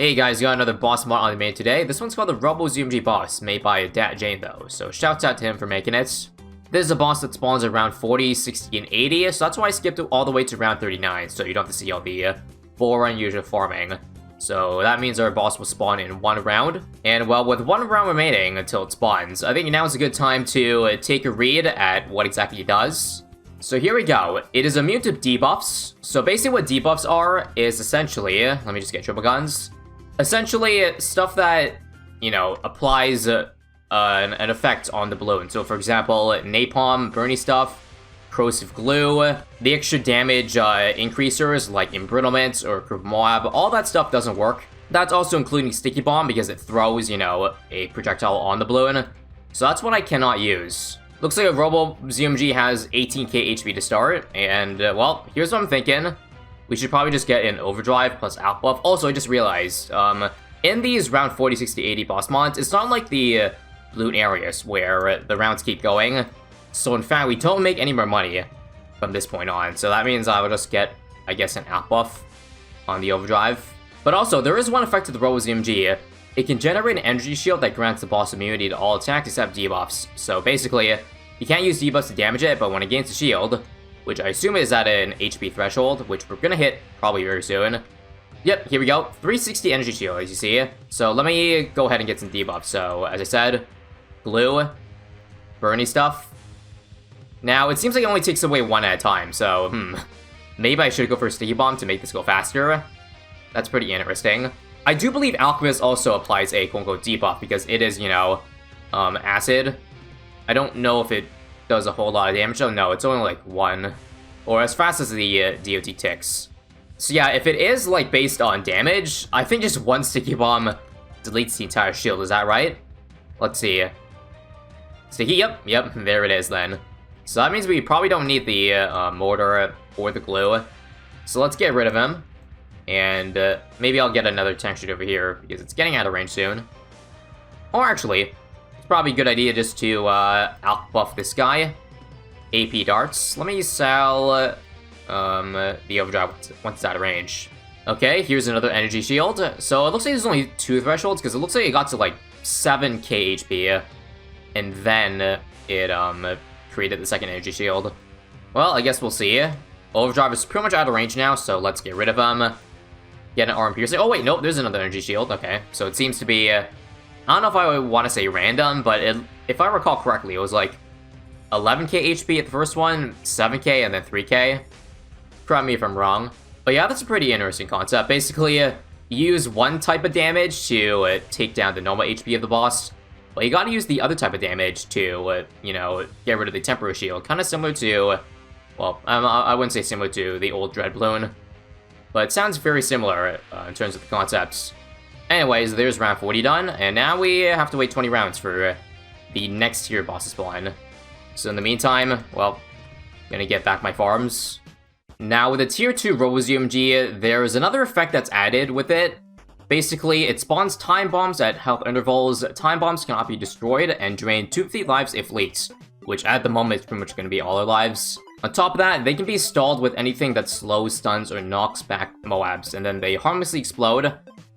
Hey guys, got another boss mod on the main today. This one's called the Rubble GMG boss, made by Dat Jane though, so shouts out to him for making it. This is a boss that spawns around 40, 60, and 80, so that's why I skipped it all the way to round 39, so you don't have to see all the for unusual farming. So that means our boss will spawn in one round, and well, with one round remaining until it spawns, I think now is a good time to take a read at what exactly it does. So here we go. It is immune to debuffs. So basically what debuffs are is essentially, let me just get triple guns. Essentially, stuff that, you know, applies an effect on the balloon. So, for example, napalm, burny stuff, corrosive glue, the extra damage increasers like embrittlement or curve Moab, all that stuff doesn't work. That's also including sticky bomb because it throws, you know, a projectile on the balloon. So that's what I cannot use. Looks like a Rubble GMG has 18k HP to start, and, well, here's what I'm thinking. We should probably just get an overdrive plus out buff. Also, I just realized, in these round 40, 60, 80 boss mods, it's not like the loot areas where the rounds keep going. So in fact, we don't make any more money from this point on. So that means I will just get, I guess, an out buff on the overdrive. But also, there is one effect to the Rubble GMG. It can generate an energy shield that grants the boss immunity to all attacks except debuffs. So basically, you can't use debuffs to damage it, but when it gains a shield, which I assume is at an HP threshold, which we're gonna hit probably very soon. Yep, here we go. 360 energy shield, as you see. So let me go ahead and get some debuffs. So, as I said, glue, burny stuff. Now, it seems like it only takes away one at a time, so, maybe I should go for a sticky bomb to make this go faster. That's pretty interesting. I do believe Alchemist also applies a quote-unquote debuff, because it is, you know, acid. I don't know if it does a whole lot of damage. Oh no, it's only like one, or as fast as the DOT ticks. So yeah, if it is like based on damage, I think just one sticky bomb deletes the entire shield. Is that right? Let's see. Sticky, yep, there it is then. So that means we probably don't need the mortar or the glue. So let's get rid of him, and maybe I'll get another tank shoot over here because it's getting out of range soon. Or actually, probably a good idea just to out-buff this guy. AP darts. Let me sell the overdrive once it's out of range. Okay, here's another energy shield. So it looks like there's only two thresholds, because it looks like it got to like 7k HP, and then it created the second energy shield. Well, I guess we'll see. Overdrive is pretty much out of range now, so let's get rid of him. Get an arm piercing. Oh wait, nope, there's another energy shield. Okay, so it seems to be I don't know if I would want to say random, but if I recall correctly, it was like 11k HP at the first one, 7k, and then 3k. Correct me if I'm wrong. But yeah, that's a pretty interesting concept. Basically, you use one type of damage to take down the normal HP of the boss, but you gotta use the other type of damage to, you know, get rid of the temporary shield. Kind of similar to, well, I wouldn't say similar to the old Dread Balloon, but it sounds very similar in terms of the concepts. Anyways, there's round 40 done, and now we have to wait 20 rounds for the next tier boss to spawn. So in the meantime, well, gonna get back my farms. Now with the tier 2 Rubble GMG, there's another effect that's added with it. Basically, it spawns time bombs at health intervals. Time bombs cannot be destroyed and drain 250 lives if leaked, which at the moment is pretty much gonna be all our lives. On top of that, they can be stalled with anything that slows, stuns, or knocks back Moabs, and then they harmlessly explode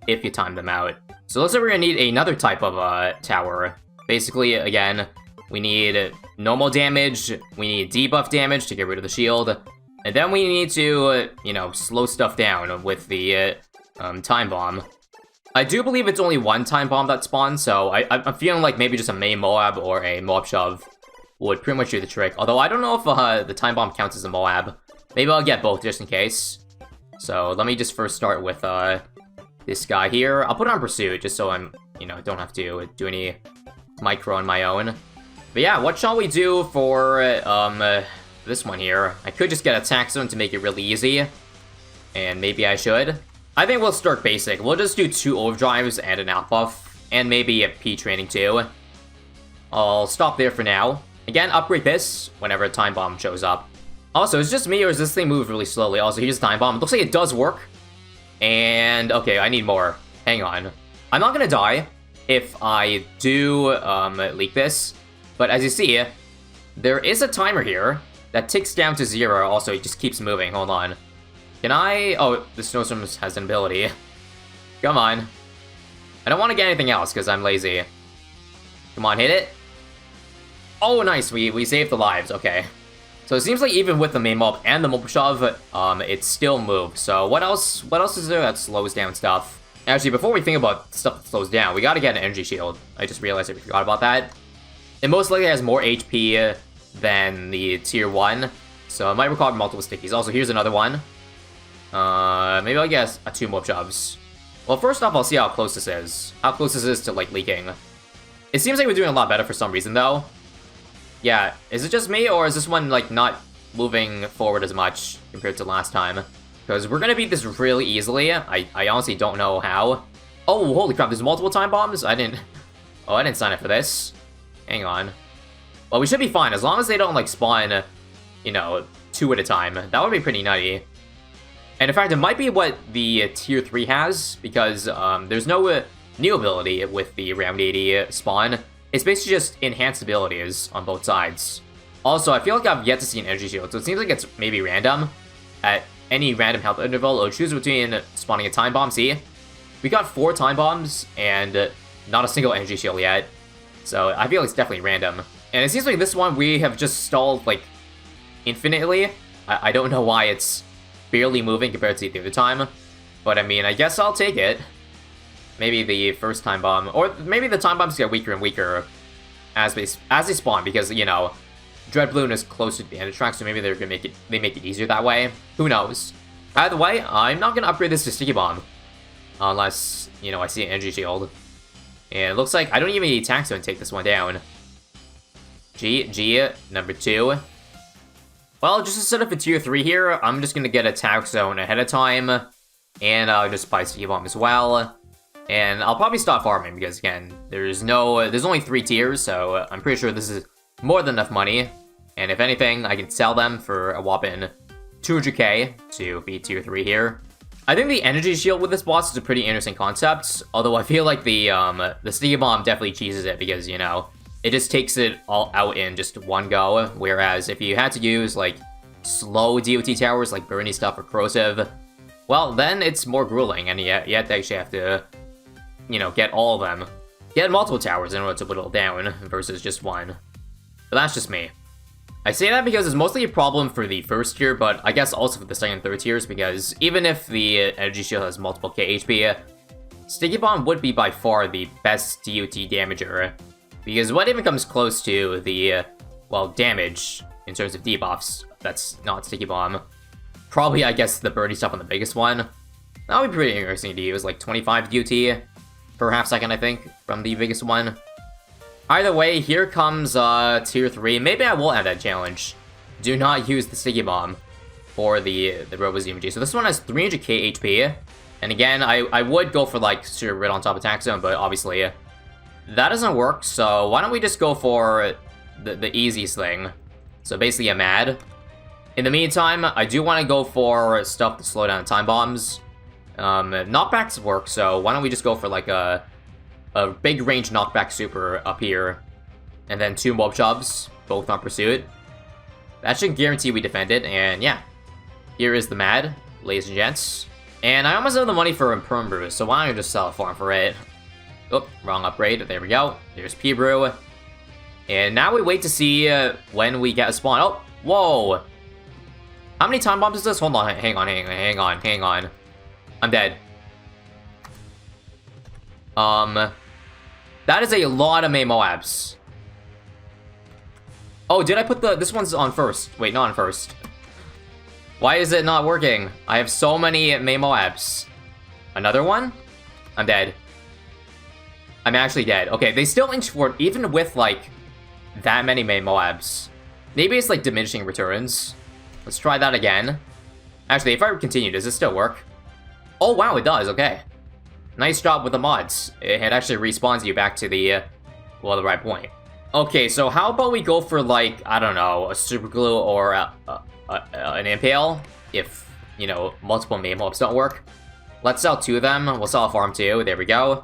if you time them out. So looks like we're gonna need another type of tower. Basically, again, we need normal damage, we need debuff damage to get rid of the shield, and then we need to, you know, slow stuff down with the time bomb. I do believe it's only one time bomb that spawns, so I'm feeling like maybe just a main Moab or a Moab shove would pretty much do the trick. Although I don't know if the time bomb counts as a Moab. Maybe I'll get both just in case. So let me just first start with this guy here. I'll put it on pursuit just so I'm, you know, don't have to do any micro on my own. But yeah, what shall we do for this one here? I could just get attack zone to make it really easy, and maybe I should. I think we'll start basic. We'll just do 2 overdrives and an out buff, and maybe a P training too. I'll stop there for now. Again, upgrade this whenever a time bomb shows up. Also, is it just me or does this thing move really slowly? Also, here's the time bomb. It looks like it does work. And, okay, I need more. Hang on. I'm not gonna die if I do leak this, but as you see, there is a timer here that ticks down to 0. Also, it just keeps moving. Hold on. Can I... Oh, the snowstorm has an ability. Come on. I don't want to get anything else because I'm lazy. Come on, hit it. Oh, nice. We saved the lives. Okay. So it seems like even with the main mob and the mobile shove, it still moves. So what else is there that slows down stuff? Actually, before we think about stuff that slows down, we gotta get an energy shield. I just realized I forgot about that. It most likely has more HP than the tier 1, so it might require multiple stickies. Also, here's another one. Maybe I'll get 2 more shoves. Well, first off, I'll see how close this is. How close this is to, like, leaking. It seems like we're doing a lot better for some reason, though. Yeah, is it just me, or is this one, like, not moving forward as much compared to last time? Because we're gonna beat this really easily. I honestly don't know how. Oh, holy crap, there's multiple time bombs? I didn't sign up for this. Hang on. Well, we should be fine, as long as they don't, like, spawn, you know, 2 at a time. That would be pretty nutty. And in fact, it might be what the tier 3 has, because there's no new ability with the round 80 spawn. It's basically just enhanced abilities on both sides. Also, I feel like I've yet to see an energy shield, so it seems like it's maybe random. At any random health interval, it'll choose between spawning a time bomb. See? We got 4 time bombs, and not a single energy shield yet. So I feel it's definitely random. And it seems like this one we have just stalled, like, infinitely. I don't know why it's barely moving compared to the other time. But I mean, I guess I'll take it. Maybe the first time bomb, or maybe the time bombs get weaker and weaker as they spawn, because, you know, Dread Balloon is close to the end of the track, so maybe they're gonna make it easier that way. Who knows? Either way, I'm not gonna upgrade this to Sticky Bomb unless, you know, I see an energy shield. And it looks like I don't even need attack zone to take this one down. G number 2. Well, just to set up a tier 3 here, I'm just gonna get attack zone ahead of time, and I'll just buy Sticky Bomb as well. And I'll probably stop farming because, again, there's only 3 tiers, so I'm pretty sure this is more than enough money. And if anything, I can sell them for a whopping 200k to be tier 3 here. I think the energy shield with this boss is a pretty interesting concept, although I feel like the Sticky Bomb definitely cheeses it because, you know, it just takes it all out in just one go, whereas if you had to use, like, slow DOT towers like Burny Stuff or Corrosive, well, then it's more grueling, and you have to actually have to, you know, get all of them. Get multiple towers in order to whittle down versus just one. But that's just me. I say that because it's mostly a problem for the first tier, but I guess also for the second and third tiers, because even if the energy shield has multiple K HP, Sticky Bomb would be by far the best DOT damager. Because what even comes close to the, well, damage in terms of debuffs that's not Sticky Bomb? Probably, I guess, the Birdie Stuff on the biggest one. That would be pretty interesting to use, like 25 DOT per half second, I think, from the biggest one. Either way, here comes tier 3. Maybe I will add that challenge. Do not use the Sticky Bomb for the Rubble GMG. So this one has 300k HP. And again, I would go for, like, Super Rid on top attack zone, but obviously that doesn't work. So why don't we just go for the easiest thing? So basically a Mad. In the meantime, I do want to go for stuff to slow down time bombs. Knockbacks work, so why don't we just go for, like, a big range knockback super up here, and then 2 mob shoves, both on pursuit. That should guarantee we defend it, and yeah. Here is the Mad, ladies and gents. And I almost have the money for Imperm Brew, so why don't I just sell a farm for it? Oh, wrong upgrade. There we go. There's P-Brew. And now we wait to see when we get a spawn. Oh, whoa. How many time bombs is this? Hold on, hang on. I'm dead. That is a lot of May Moabs. Oh, did I put this one's on first? Wait, not on first. Why is it not working? I have so many May Moabs. Another one? I'm dead. I'm actually dead. Okay, they still inch forward even with, like, that many May Moabs. Maybe it's, like, diminishing returns. Let's try that again. Actually, if I continue, does this still work? Oh, wow, it does. Okay. Nice job with the mods. It actually respawns you back to the, well, the right point. Okay, so how about we go for, like, I don't know, a super glue or an impale, if, you know, multiple main mobs don't work. Let's sell 2 of them. We'll sell a farm too. There we go.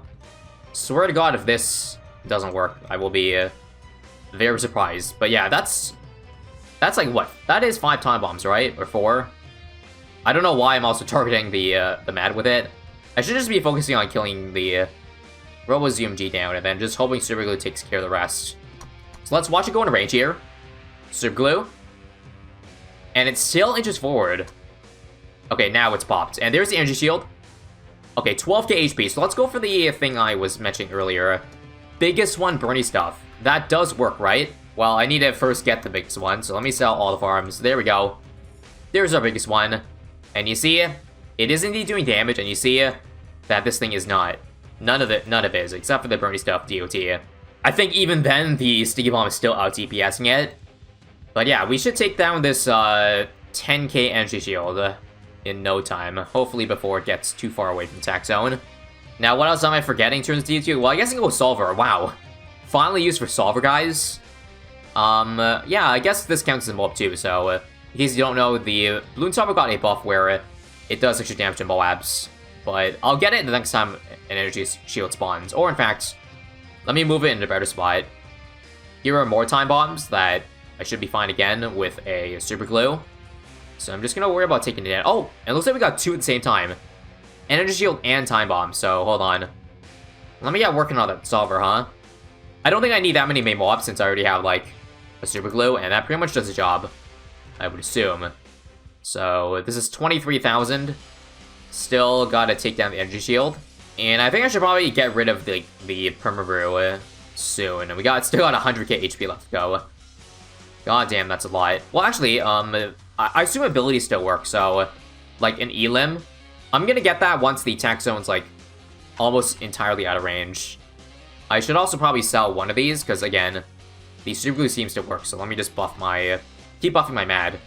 Swear to God, if this doesn't work, I will be very surprised. But yeah, that's like what? That is 5 time bombs, right? Or 4? I don't know why I'm also targeting the Mad with it. I should just be focusing on killing the Rubble GMG down, and then just hoping Super Glue takes care of the rest. So let's watch it go into range here. Super Glue. And it still inches forward. Okay, now it's popped. And there's the energy shield. Okay, 12k HP. So let's go for the thing I was mentioning earlier. Biggest one, Bernie stuff. That does work, right? Well, I need to first get the biggest one. So let me sell all the farms. There we go. There's our biggest one. And you see, it is indeed doing damage. And you see that this thing is not. None of it is, except for the Bernie stuff DOT. I think even then, the Sticky Bomb is still out DPSing it. But yeah, we should take down this 10k energy shield in no time. Hopefully before it gets too far away from the attack zone. Now, what else am I forgetting in terms of DOT? Well, I guess I can go Solver. Wow. Finally used for Solver, guys. Yeah, I guess this counts as a Moab too, so in case you don't know, the Bloontonium got a buff where it does extra damage to Moabs. But I'll get it the next time an energy shield spawns. Or in fact, let me move it in a better spot. Here are more time bombs that I should be fine again with a Super Glue. So I'm just gonna worry about taking it in. Oh, it looks like we got two at the same time. Energy shield and time bomb, so hold on. Let me get working on that Solver, huh? I don't think I need that many main mobs since I already have, like, a Super Glue, and that pretty much does the job, I would assume. So this is 23,000. Still gotta take down the energy shield. And I think I should probably get rid of the Permabrew soon. And we still got 100k HP left to go. God damn, that's a lot. Well, actually, I assume abilities still work, so, like, an Elim. I'm gonna get that once the attack zone's, like, almost entirely out of range. I should also probably sell one of these, because, again, the Super Glue seems to work, so let me just keep buffing my Mad.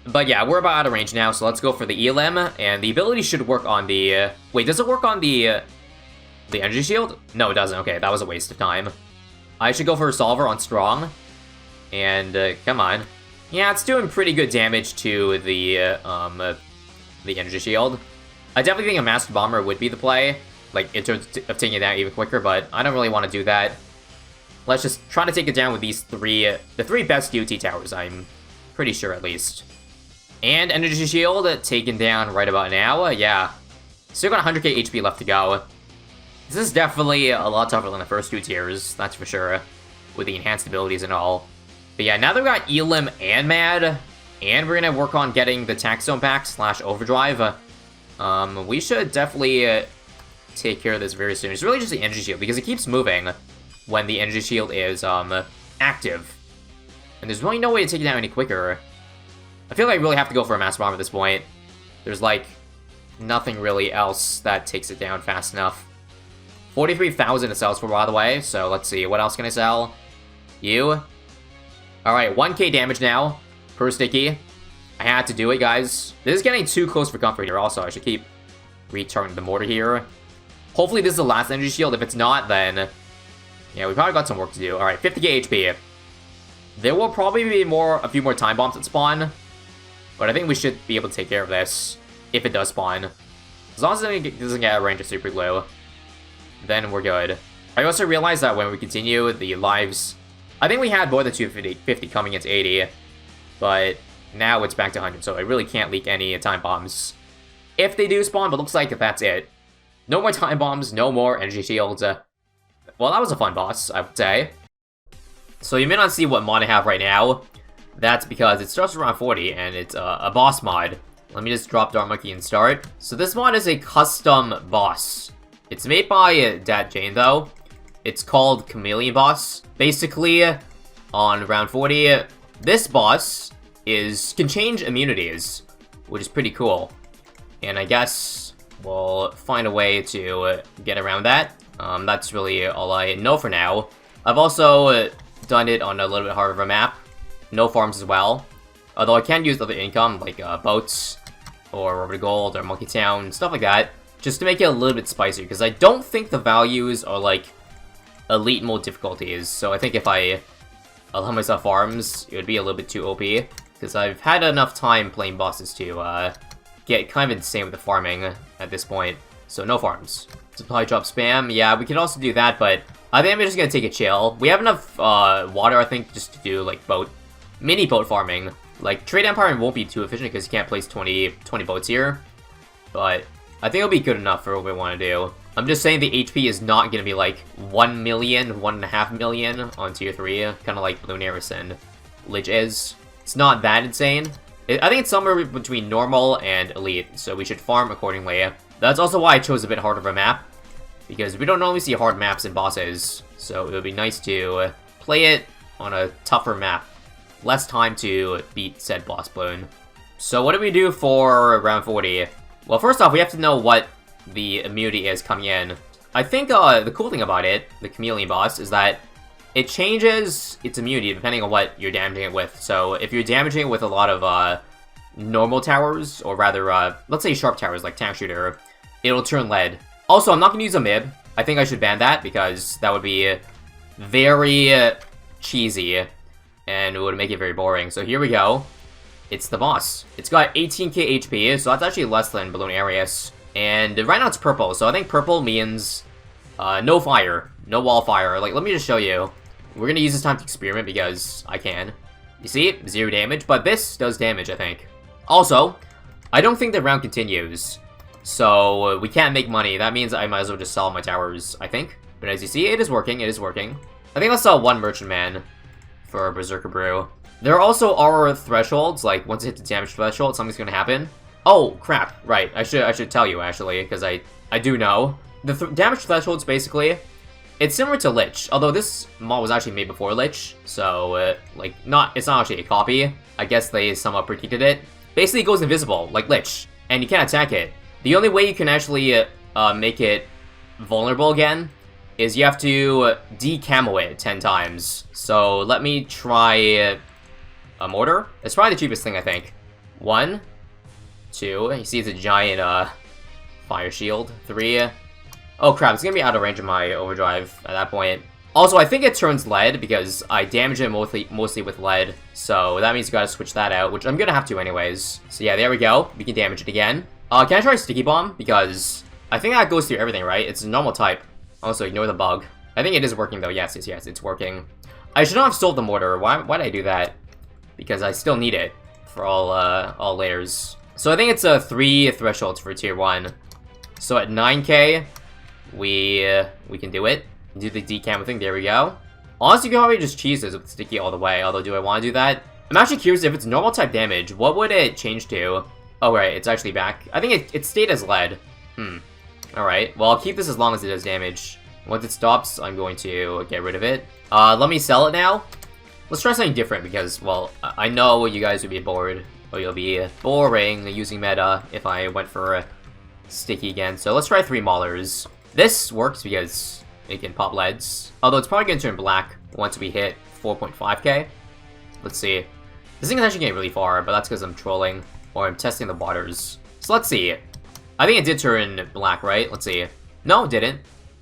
But yeah, we're about out of range now, so let's go for the Elim, and the ability should work on the... wait, does it work on the energy shield? No, it doesn't. Okay, that was a waste of time. I should go for a Solver on Strong. And, come on. Yeah, it's doing pretty good damage to the energy shield. I definitely think a Master Bomber would be the play, like, in terms of taking it down even quicker, but I don't really want to do that. Let's just try to take it down with these the three best DOT towers, I'm pretty sure at least. And energy shield taken down right about now, yeah. Still got 100k HP left to go. This is definitely a lot tougher than the first two tiers, that's for sure, with the enhanced abilities and all. But yeah, now that we've got Elim and Mad, and we're gonna work on getting the attack zone back / overdrive, we should definitely take care of this very soon. It's really just the energy shield, because it keeps moving when the energy shield is active. And there's really no way to take it down any quicker. I feel like I really have to go for a Master Bomb at this point. There's, like, nothing really else that takes it down fast enough. 43,000 it sells for, by the way, so let's see, what else can I sell? You. Alright, 1k damage now, per sticky. I had to do it, guys. This is getting too close for comfort here, also. I should keep returning the mortar here. Hopefully this is the last energy shield. If it's not, then... yeah, we probably got some work to do. Alright, 50k HP. There will probably be a few more time bombs that spawn. But I think we should be able to take care of this, if it does spawn. As long as it doesn't get a range of Super Glue, then we're good. I also realized that when we continue, the lives... I think we had more than 250 coming into 80, but now it's back to 100, so I really can't leak any time bombs. If they do spawn, but looks like that's it. No more time bombs, no more energy shields. Well, that was a fun boss, I would say. So you may not see what mod I have right now. That's because it starts around 40, and it's a boss mod. Let me just drop Dark Monkey and start. So this mod is a custom boss. It's made by Dat Jane, though. It's called Chameleon boss. Basically, on round 40, this boss can change immunities, which is pretty cool. And I guess we'll find a way to get around that. That's really all I know for now. I've also done it on a little bit harder of a map. No farms as well. Although I can use other income, like boats, or Rubber Gold, or Monkey Town, stuff like that, just to make it a little bit spicier, because I don't think the values are, like, elite mode difficulties, so I think if I allow myself farms, it would be a little bit too OP, because I've had enough time playing bosses to get kind of insane with the farming at this point, so no farms. Supply drop spam, yeah, we can also do that, but I think I'm just gonna take a chill. We have enough water, I think, just to do, like, mini boat farming. Like, Trade Empire won't be too efficient because you can't place 20 boats here. But I think it'll be good enough for what we want to do. I'm just saying the HP is not going to be like 1 million, 1.5 million on tier 3, kind of like Bloontonium and Lich is. It's not that insane. I think it's somewhere between normal and elite, so we should farm accordingly. That's also why I chose a bit harder of a map, because we don't normally see hard maps in bosses, so it would be nice to play it on a tougher map. Less time to beat said boss Bloon. So what do we do for round 40? Well, first off, we have to know what the immunity is coming in. I think the cool thing about it, the Chameleon boss, is that it changes its immunity depending on what you're damaging it with. So if you're damaging it with a lot of normal towers, or rather, let's say sharp towers like Tank Shooter, it'll turn lead. Also, I'm not going to use a MIB. I think I should ban that because that would be very cheesy and it would make it very boring. So here we go. It's the boss. It's got 18k HP, so that's actually less than Bloontonium. And right now it's purple, so I think purple means no fire, no wall fire. Like, let me just show you. We're gonna use this time to experiment because I can. You see? 0 damage, but this does damage, I think. Also, I don't think the round continues, so we can't make money. That means I might as well just sell my towers, I think. But as you see, it is working, it is working. I think let's sell 1 Merchant Man for Berserker Brew. There also are thresholds, like once it hits the damage threshold, something's gonna happen. Oh, crap, right, I should tell you, actually, because I do know. The damage thresholds, basically, it's similar to Lich, although this mod was actually made before Lich, so, like, it's not actually a copy. I guess they somewhat predicted it. Basically, it goes invisible, like Lich, and you can't attack it. The only way you can actually make it vulnerable again is you have to de-camo it 10 times. So, let me try a mortar. It's probably the cheapest thing, I think. 1, 2, you see it's a giant fire shield. 3, oh crap, it's gonna be out of range of my overdrive at that point. Also, I think it turns lead because I damage it mostly with lead, so that means you gotta switch that out, which I'm gonna have to anyways. So yeah, there we go, we can damage it again. Can I try Sticky Bomb? Because I think that goes through everything, right? It's a normal type. Also, ignore the bug. I think it is working though, yes, it's working. I should not have sold the mortar. Why did I do that? Because I still need it for all layers. So I think it's 3 thresholds for tier 1. So at 9k, we can do it. Do the decam thing, there we go. Honestly, you can probably just cheese this with Sticky all the way, although do I want to do that? I'm actually curious if it's normal type damage, what would it change to? Oh right, it's actually back. I think it stayed as lead. Alright, well I'll keep this as long as it does damage. Once it stops, I'm going to get rid of it. Let me sell it now. Let's try something different because, well, I know you guys would be bored, or you'll be boring using meta if I went for Sticky again. So let's try 3 Maulers. This works because it can pop leads, although it's probably going to turn black once we hit 4.5k. Let's see. This thing is actually getting really far, but that's because I'm trolling, or I'm testing the waters. So let's see. I think it did turn black, right? Let's see. No, it didn't.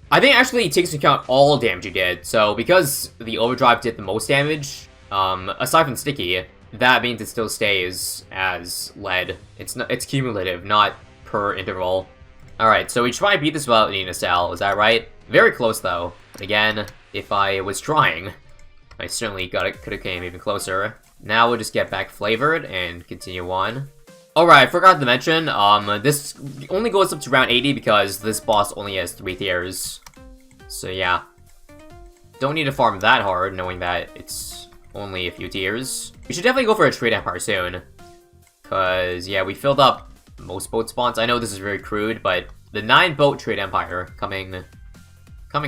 I think actually it takes into account all damage you did, so because the overdrive did the most damage, aside from Sticky, that means it still stays as lead. It's cumulative, not per interval. Alright, so we try to beat this without needing a cell, is that right? Very close though. Again, if I was trying, I certainly could have came even closer. Now we'll just get back flavored and continue on. Alright, I forgot to mention, this only goes up to round 80 because this boss only has 3 tiers. So yeah. Don't need to farm that hard, knowing that it's only a few tiers. We should definitely go for a trade empire soon. Cause, yeah, we filled up most boat spawns. I know this is very crude, but the 9 boat trade empire coming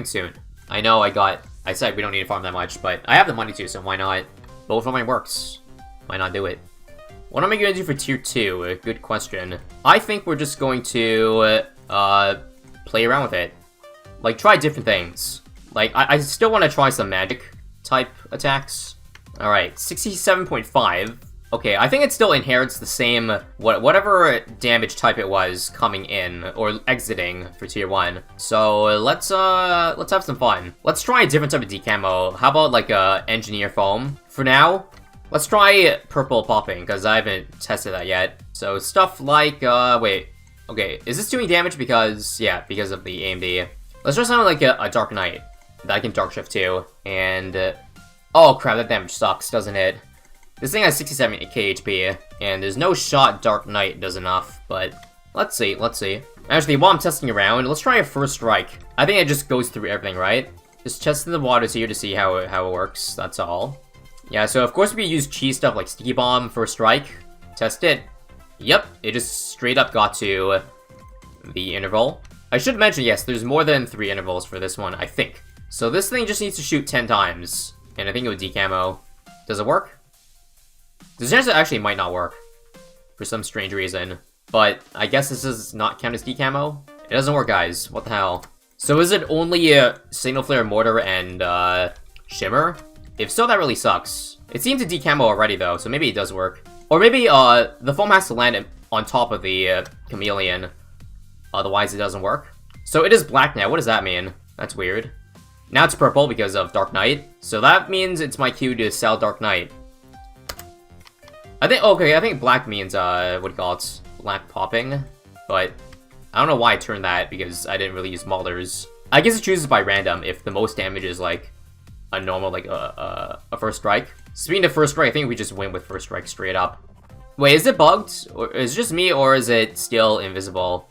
soon. I know I said we don't need to farm that much, but I have the money to, so why not? Boat farming works. Why not do it? What am I going to do for tier 2? A good question. I think we're just going to, play around with it. Like, try different things. Like, I still want to try some magic type attacks. Alright, 67.5. Okay, I think it still inherits the same, whatever damage type it was coming in, or exiting for tier 1. So, let's have some fun. Let's try a different type of decamo. How about, like, engineer foam? For now, let's try purple popping, because I haven't tested that yet. So, stuff like, wait. Okay, is this doing damage because, yeah, because of the AMD? Let's try something like a Dark Knight, that I can Dark Shift to, and, oh crap, that damage sucks, doesn't it? This thing has 67k HP, and there's no shot Dark Knight does enough, but let's see. Actually, while I'm testing around, let's try a first strike. I think it just goes through everything, right? Just testing the waters here to see how it works, that's all. Yeah, so of course we use cheese stuff like Sticky Bomb, first strike. Test it. Yep, it just straight up got to the interval. I should mention, yes, there's more than 3 intervals for this one, I think. So this thing just needs to shoot 10 times, and I think it would decamo. Does it work? There's a chance it actually might not work, for some strange reason. But I guess this does not count as decamo. It doesn't work, guys. What the hell? So is it only a Signal Flare, Mortar, and Shimmer? If so, that really sucks. It seemed to decamo already, though, so maybe it does work. Or maybe the foam has to land on top of the Chameleon. Otherwise, it doesn't work. So it is black now. What does that mean? That's weird. Now it's purple because of Dark Knight. So that means it's my cue to sell Dark Knight. I think black means, what do you call it? Black popping. But I don't know why I turned that because I didn't really use Maulers. I guess it chooses by random if the most damage is like a normal, like a first strike. Speaking of first strike, I think we just win with first strike straight up. Wait, is it bugged? Or is it just me, or is it still invisible?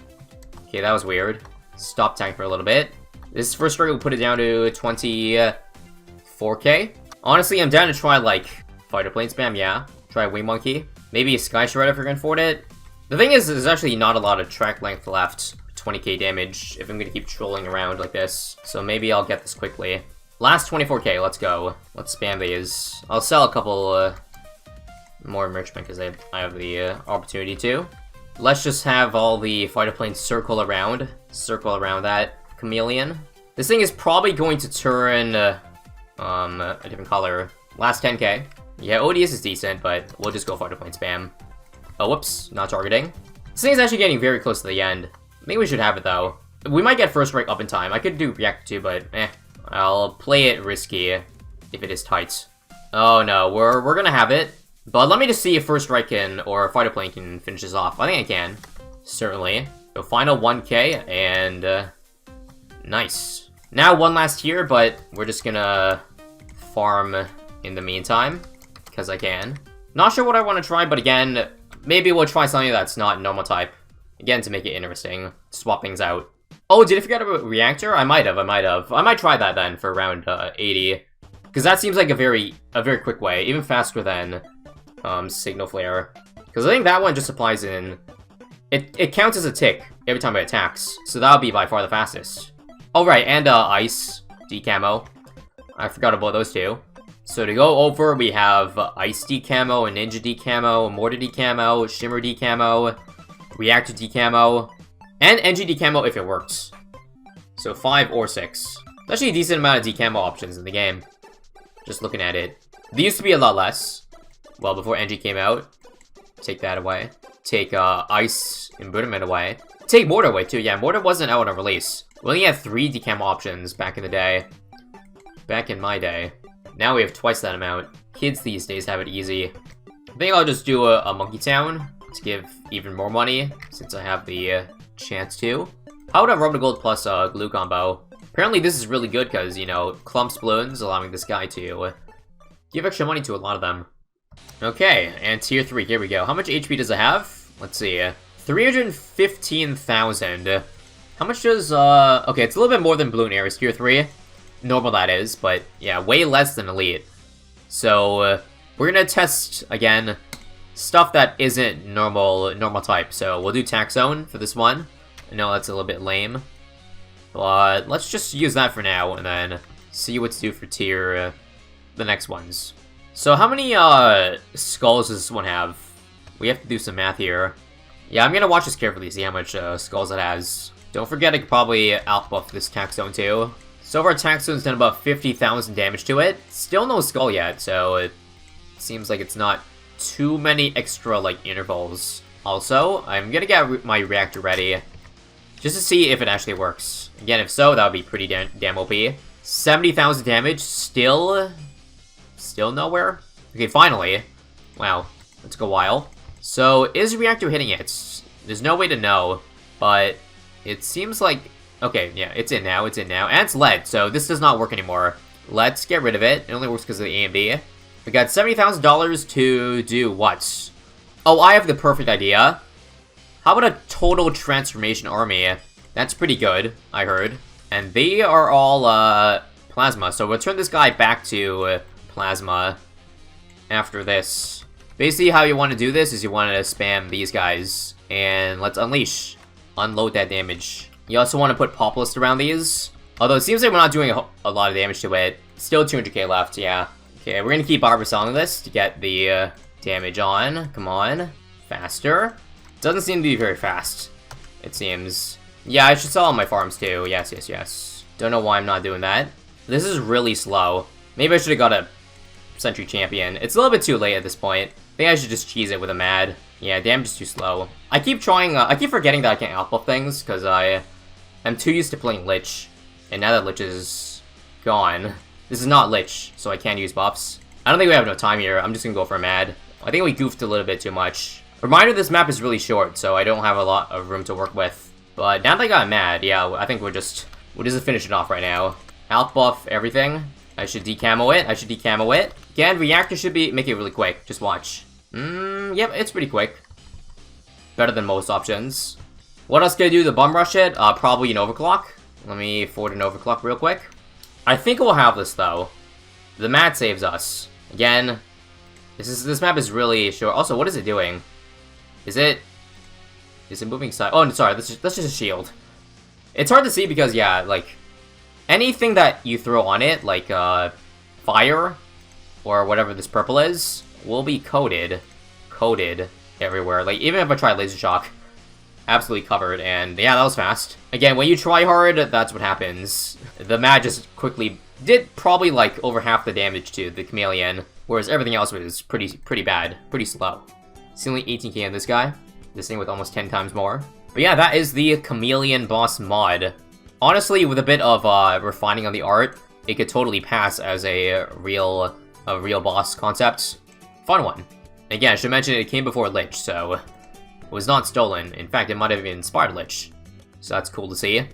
Okay, that was weird. Stop tank for a little bit. This first strike will put it down to 24k. Honestly, I'm down to try, like, Fighter Plane Spam, yeah. Try Wing Monkey. Maybe a Sky Shredder if we're gonna afford it. The thing is, there's actually not a lot of track length left. 20k damage if I'm gonna keep trolling around like this. So maybe I'll get this quickly. Last 24k, let's go. Let's spam these. I'll sell a couple more enrichment because I have the opportunity to. Let's just have all the fighter planes circle around that Chameleon. This thing is probably going to turn a different color. Last 10k. Yeah, ODS is decent, but we'll just go fighter plane spam. Oh, whoops, not targeting. This thing is actually getting very close to the end. I think we should have it though. We might get first strike up in time. I could do reactor 2, but I'll play it risky if it is tight. Oh no, we're gonna have it. But let me just see if first strike can, or fighter plane can finish this off. I think I can. Certainly. So final 1k, and nice. Now one last here, but we're just gonna farm in the meantime, because I can. Not sure what I want to try, but again, maybe we'll try something that's not normal type. Again, to make it interesting. Swap things out. Oh, did I forget about reactor? I might have. I might try that then for round 80. Because that seems like a very quick way, even faster than Signal Flare. Because I think that one just applies in... It counts as a tick every time it attacks. So that'll be by far the fastest. Oh right, and Ice decamo. I forgot about those two. So to go over, we have Ice decamo, Ninja decamo, Mortar decamo, Shimmer decamo, Reactor decamo, and NG decamo if it works. So 5 or 6. There's actually a decent amount of decamo options in the game. Just looking at it. There used to be a lot less. Well, before NG came out. Take that away. Take Ice Embitterment away. Take Mortar away too. Yeah, Mortar wasn't out on release. We only had 3 decamo options back in the day. Back in my day. Now we have twice that amount. Kids these days have it easy. I think I'll just do a Monkey Town to give even more money, since I have the chance to. How would I Rubber Gold plus Glue combo? Apparently this is really good because, you know, clumps balloons, allowing this guy to give extra money to a lot of them. Okay, and tier 3, here we go. How much HP does it have? Let's see. 315,000. How much does, okay, it's a little bit more than Balloon Air is tier 3. Normal that is, but yeah, way less than Elite. So, we're gonna test, again, stuff that isn't normal type. So, we'll do Tax Zone for this one. I know that's a little bit lame. But let's just use that for now, and then see what to do for tier, the next ones. So, how many, skulls does this one have? We have to do some math here. Yeah, I'm gonna watch this carefully, see how much, skulls it has. Don't forget I could probably outbuff this Tax Zone too. So far, Tax Zone's done about 50,000 damage to it. Still no skull yet, so it seems like it's not too many extra, like, intervals. Also, I'm gonna get my reactor ready, just to see if it actually works. Again, if so, that would be pretty damn OP. 70,000 damage, still nowhere? Okay, finally. Wow, that took a while. So, is reactor hitting it? There's no way to know, but it seems like... Okay, yeah, it's in now, and it's lead, so this does not work anymore. Let's get rid of it. It only works because of the A and B. We got $70,000 to do what? Oh, I have the perfect idea. How about a total transformation army? That's pretty good, I heard. And they are all, plasma. So we'll turn this guy back to plasma after this. Basically, how you want to do this is you want to spam these guys. And let's unleash. Unload that damage. You also want to put Populist around these. Although it seems like we're not doing a lot of damage to it. Still 200k left, yeah. Okay, we're gonna keep Barbara on this to get the damage on. Come on. Faster. Doesn't seem to be very fast, it seems. Yeah, I should sell all my farms too. Yes, yes, yes. Don't know why I'm not doing that. This is really slow. Maybe I should have got a Sentry Champion. It's a little bit too late at this point. I think I should just cheese it with a Mad. Yeah, damage is too slow. I keep trying, I keep forgetting that I can outbuff things, because I'm too used to playing Lich. And now that Lich is gone, this is not Lich, so I can't use buffs. I don't think we have enough time here. I'm just gonna go for a Mad. I think we goofed a little bit too much. Reminder, this map is really short, so I don't have a lot of room to work with. But now that I got Mad, yeah, I think we'll just finish it off right now. Outbuff everything. I should decamo it. Again, reactor should make it really quick. Just watch. Yep, it's pretty quick. Better than most options. What else can I do to bum rush it? Probably an overclock. Let me forward an overclock real quick. I think we'll have this, though. The Mad saves us. Again, this map is really short. Also, what is it doing? Is it moving side? Oh, sorry, that's just a shield. It's hard to see because, yeah, like, anything that you throw on it, like, fire, or whatever this purple is, will be coated everywhere. Like, even if I try Laser Shock, absolutely covered, and yeah, that was fast. Again, when you try hard, that's what happens. The Mad just quickly did probably, like, over half the damage to the Chameleon, whereas everything else was pretty bad, pretty slow. It's only 18k on this guy. This thing with almost 10 times more. But yeah, that is the Chameleon boss mod. Honestly, with a bit of refining on the art, it could totally pass as a real boss concept. Fun one. Again, I should mention it came before Lich, so it was not stolen. In fact, it might have even inspired Lich. So that's cool to see.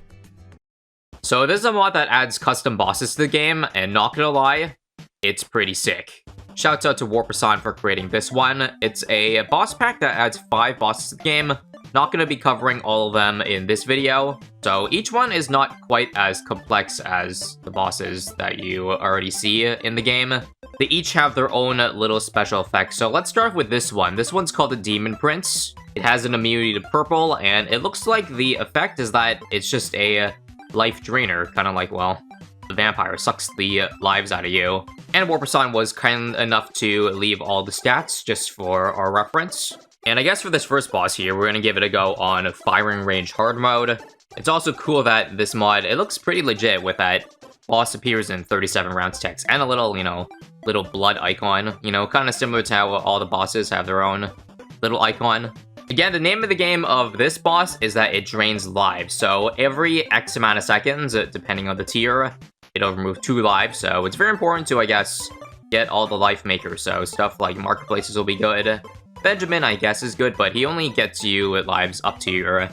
So this is a mod that adds custom bosses to the game, and not gonna lie, it's pretty sick. Shouts out to Warperson for creating this one. It's a boss pack that adds 5 bosses to the game. Not going to be covering all of them in this video. So each one is not quite as complex as the bosses that you already see in the game. They each have their own little special effects. So let's start with this one. This one's called the Demon Prince. It has an immunity to purple, and it looks like the effect is that it's just a life drainer. Kind of like, well, the vampire sucks the lives out of you. And Warperson was kind enough to leave all the stats just for our reference. And I guess for this first boss here, we're gonna give it a go on firing range hard mode. It's also cool that this mod, it looks pretty legit with that boss appears in 37 rounds text and a little, little blood icon, kind of similar to how all the bosses have their own little icon. Again, the name of the game of this boss is that it drains lives. So every X amount of seconds, depending on the tier, it'll remove 2 lives. So it's very important to, I guess, get all the life makers. So stuff like marketplaces will be good. Benjamin, I guess, is good, but he only gets you lives up to your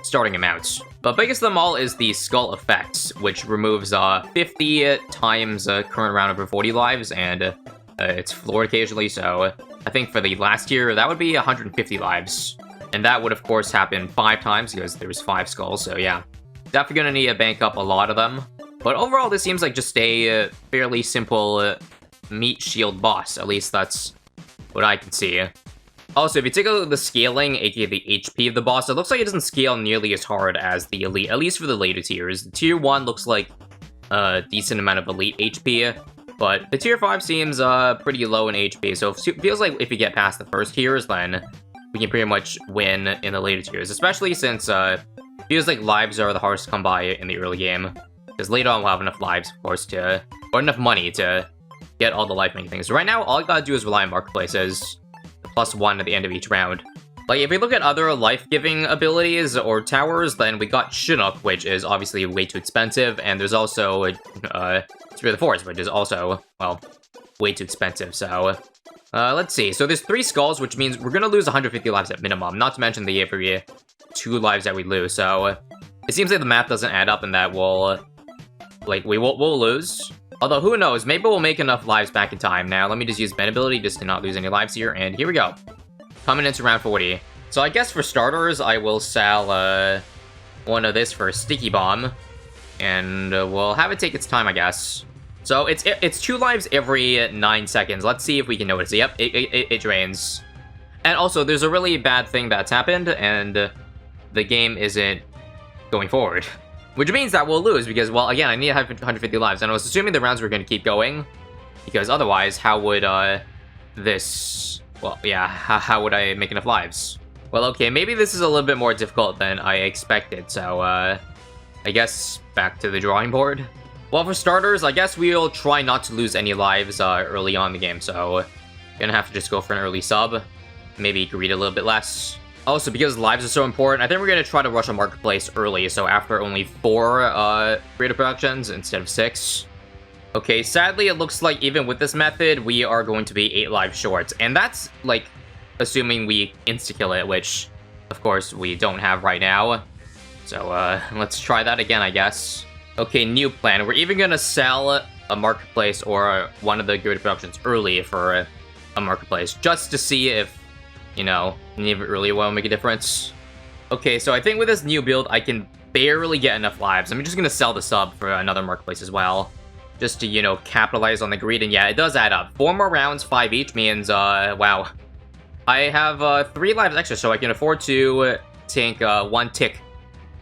starting amounts. But biggest of them all is the Skull Effect, which removes 50 times current round over 40 lives, and it's floored occasionally, so I think for the last tier, that would be 150 lives. And that would, of course, happen 5 times, because there's 5 skulls, so yeah. Definitely gonna need to bank up a lot of them. But overall, this seems like just a fairly simple meat shield boss, at least that's what I can see. Also, if you take a look at the scaling, aka the HP of the boss, it looks like it doesn't scale nearly as hard as the Elite, at least for the later tiers. Tier 1 looks like a decent amount of Elite HP, but the Tier 5 seems pretty low in HP, so it feels like if you get past the first tiers, then we can pretty much win in the later tiers, especially since it feels like lives are the hardest to come by in the early game, because later on we'll have enough lives, of course, or enough money to get all the life-making things. So right now, all I gotta do is rely on marketplaces. +1 at the end of each round. Like, if we look at other life-giving abilities or towers, then we got Chinook, which is obviously way too expensive, and there's also Spirit of the Forest, which is also, well, way too expensive, so let's see. So there's 3 skulls, which means we're gonna lose 150 lives at minimum, not to mention the every 2 lives that we lose, so it seems like the math doesn't add up and that we'll lose. Although, who knows, maybe we'll make enough lives back in time. Now, let me just use Ben ability just to not lose any lives here, and here we go. Coming into round 40. So I guess for starters, I will sell one of this for a Sticky Bomb. And we'll have it take its time, I guess. So it's 2 lives every 9 seconds. Let's see if we can notice it. Yep, it drains. And also, there's a really bad thing that's happened, and the game isn't going forward. Which means that we'll lose, because, well, again, I need 150 lives, and I was assuming the rounds were going to keep going, because otherwise, how would, this... Well, yeah, how would I make enough lives? Well, okay, maybe this is a little bit more difficult than I expected, so, I guess back to the drawing board. Well, for starters, I guess we'll try not to lose any lives, early on in the game, so gonna have to just go for an early sub. Maybe greed a little bit less. Also, because lives are so important, I think we're gonna try to rush a marketplace early, so after only 4 creator productions instead of 6. Okay, sadly, it looks like even with this method, we are going to be 8 lives short, and that's, like, assuming we insta-kill it, which, of course, we don't have right now. So, let's try that again, I guess. Okay, new plan. We're even gonna sell a marketplace or one of the creator productions early for a marketplace, just to see if, you know, any of it really will make a difference. Okay, so I think with this new build, I can barely get enough lives. I'm just gonna sell the sub for another marketplace as well, just to, you know, capitalize on the greed. And yeah, it does add up. 4 more rounds, 5 each, means, wow. I have 3 lives extra, so I can afford to tank 1 tick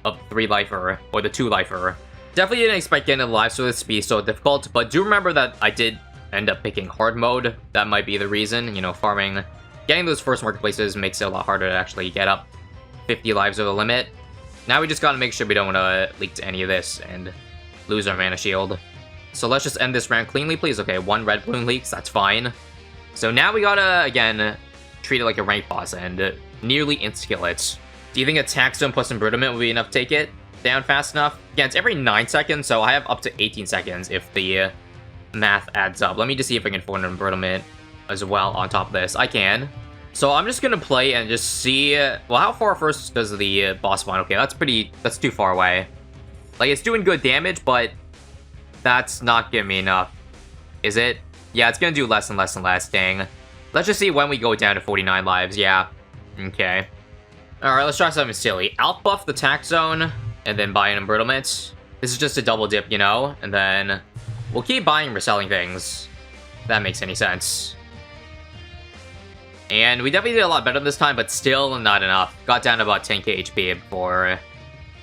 of 3 lifer, or the 2 lifer. Definitely didn't expect getting the lives with this to be so difficult, but do remember that I did end up picking hard mode. That might be the reason, you know, farming. Getting those first marketplaces makes it a lot harder to actually get up 50 lives over the limit. Now we just gotta make sure we don't leak to any of this and lose our mana shield. So let's just end this round cleanly, please. Okay, 1 red balloon leaks, that's fine. So now we gotta, again, treat it like a rank boss and nearly insta-kill it. Do you think Attack Zone plus Embroiderment will be enough to take it down fast enough? Again, it's every 9 seconds, so I have up to 18 seconds if the math adds up. Let me just see if I can afford an Embroiderment as well on top of this. I can. So I'm just gonna play and just see... well, how far first does the boss spawn? Okay, that's too far away. Like, it's doing good damage, but that's not giving me enough. Is it? Yeah, it's gonna do less and less and less, dang. Let's just see when we go down to 49 lives, yeah. Okay. Alright, let's try something silly. Outbuff the Attack Zone, and then buy an Embroiderment. This is just a double dip, you know? And then we'll keep buying and reselling things. If that makes any sense. And we definitely did a lot better this time, but still not enough. Got down to about 10k HP before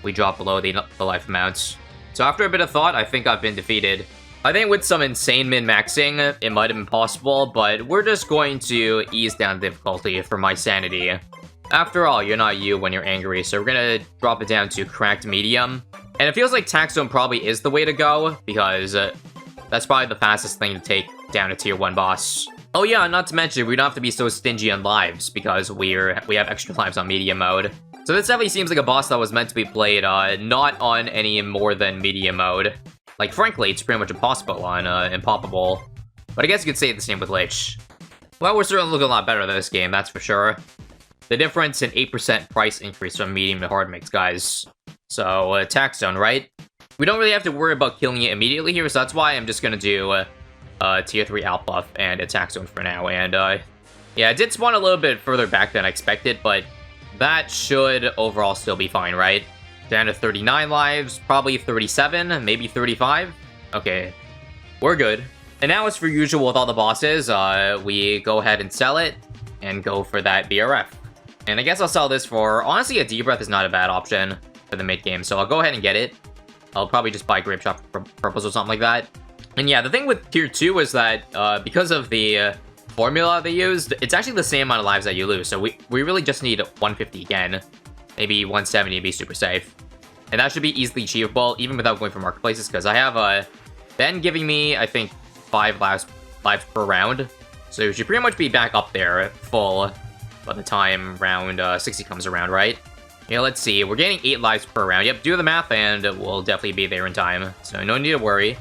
we dropped below the life amounts. So after a bit of thought, I think I've been defeated. I think with some insane min-maxing, it might have been possible, but we're just going to ease down the difficulty for my sanity. After all, you're not you when you're angry, so we're gonna drop it down to cracked medium. And it feels like Attack Zone probably is the way to go, because that's probably the fastest thing to take down a tier 1 boss. Oh yeah, not to mention, we don't have to be so stingy on lives, because we have extra lives on medium mode. So this definitely seems like a boss that was meant to be played not on any more than medium mode. Like, frankly, it's pretty much impossible on Impoppable. But I guess you could say the same with Lich. Well, we're certainly looking a lot better than this game, that's for sure. The difference in 8% price increase from medium to hard makes, guys. So, Attack Zone, right? We don't really have to worry about killing it immediately here, so that's why I'm just gonna do tier 3 Outbuff and Attack Zone for now. And, yeah, it did spawn a little bit further back than I expected, but that should overall still be fine, right? Down to 39 lives, probably 37, maybe 35. Okay, we're good. And now, as per usual with all the bosses, we go ahead and sell it and go for that BRF. And I guess I'll sell this for... honestly, a D-Breath is not a bad option for the mid-game, so I'll go ahead and get it. I'll probably just buy Grape Shot for purples or something like that. And yeah, the thing with Tier 2 is that because of the formula they used, it's actually the same amount of lives that you lose. So we really just need 150 again. Maybe 170 to be super safe. And that should be easily achievable, even without going for marketplaces, because I have Ben giving me, I think, 5 lives per round. So we should pretty much be back up there full by the time round 60 comes around, right? Yeah, let's see. We're getting 8 lives per round. Yep, do the math, and we'll definitely be there in time. So no need to worry.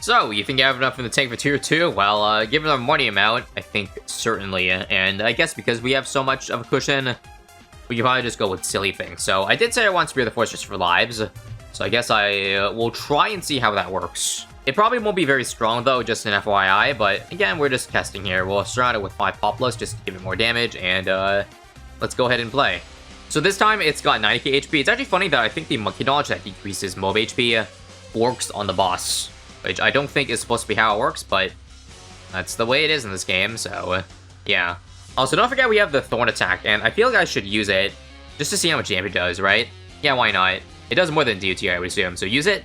So, you think you have enough in the tank for tier 2? Well, given our money amount, I think certainly. And I guess because we have so much of a cushion, we can probably just go with silly things. So, I did say I want Spear the Fortress for lives. So I guess I will try and see how that works. It probably won't be very strong, though, just an FYI. But, again, we're just testing here. We'll surround it with 5 Poplas just to give it more damage. And, let's go ahead and play. So this time, it's got 90k HP. It's actually funny that I think the Monkey Knowledge that decreases mob HP works on the boss, which I don't think is supposed to be how it works, but that's the way it is in this game, so yeah. Also, don't forget we have the Thorn attack, and I feel like I should use it just to see how much damage it does, right? Yeah, why not? It does more than DOT, I would assume, so use it.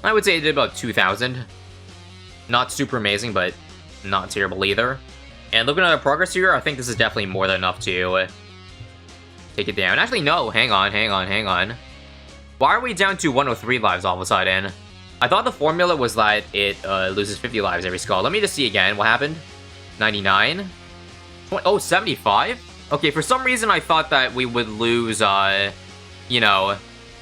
I would say it did about 2,000. Not super amazing, but not terrible either. And looking at our progress here, I think this is definitely more than enough to take it down. Actually, no, hang on. Why are we down to 103 lives all of a sudden? I thought the formula was that it loses 50 lives every skull. Let me just see again. What happened? 99? Oh, 75? Okay, for some reason I thought that we would lose, you know,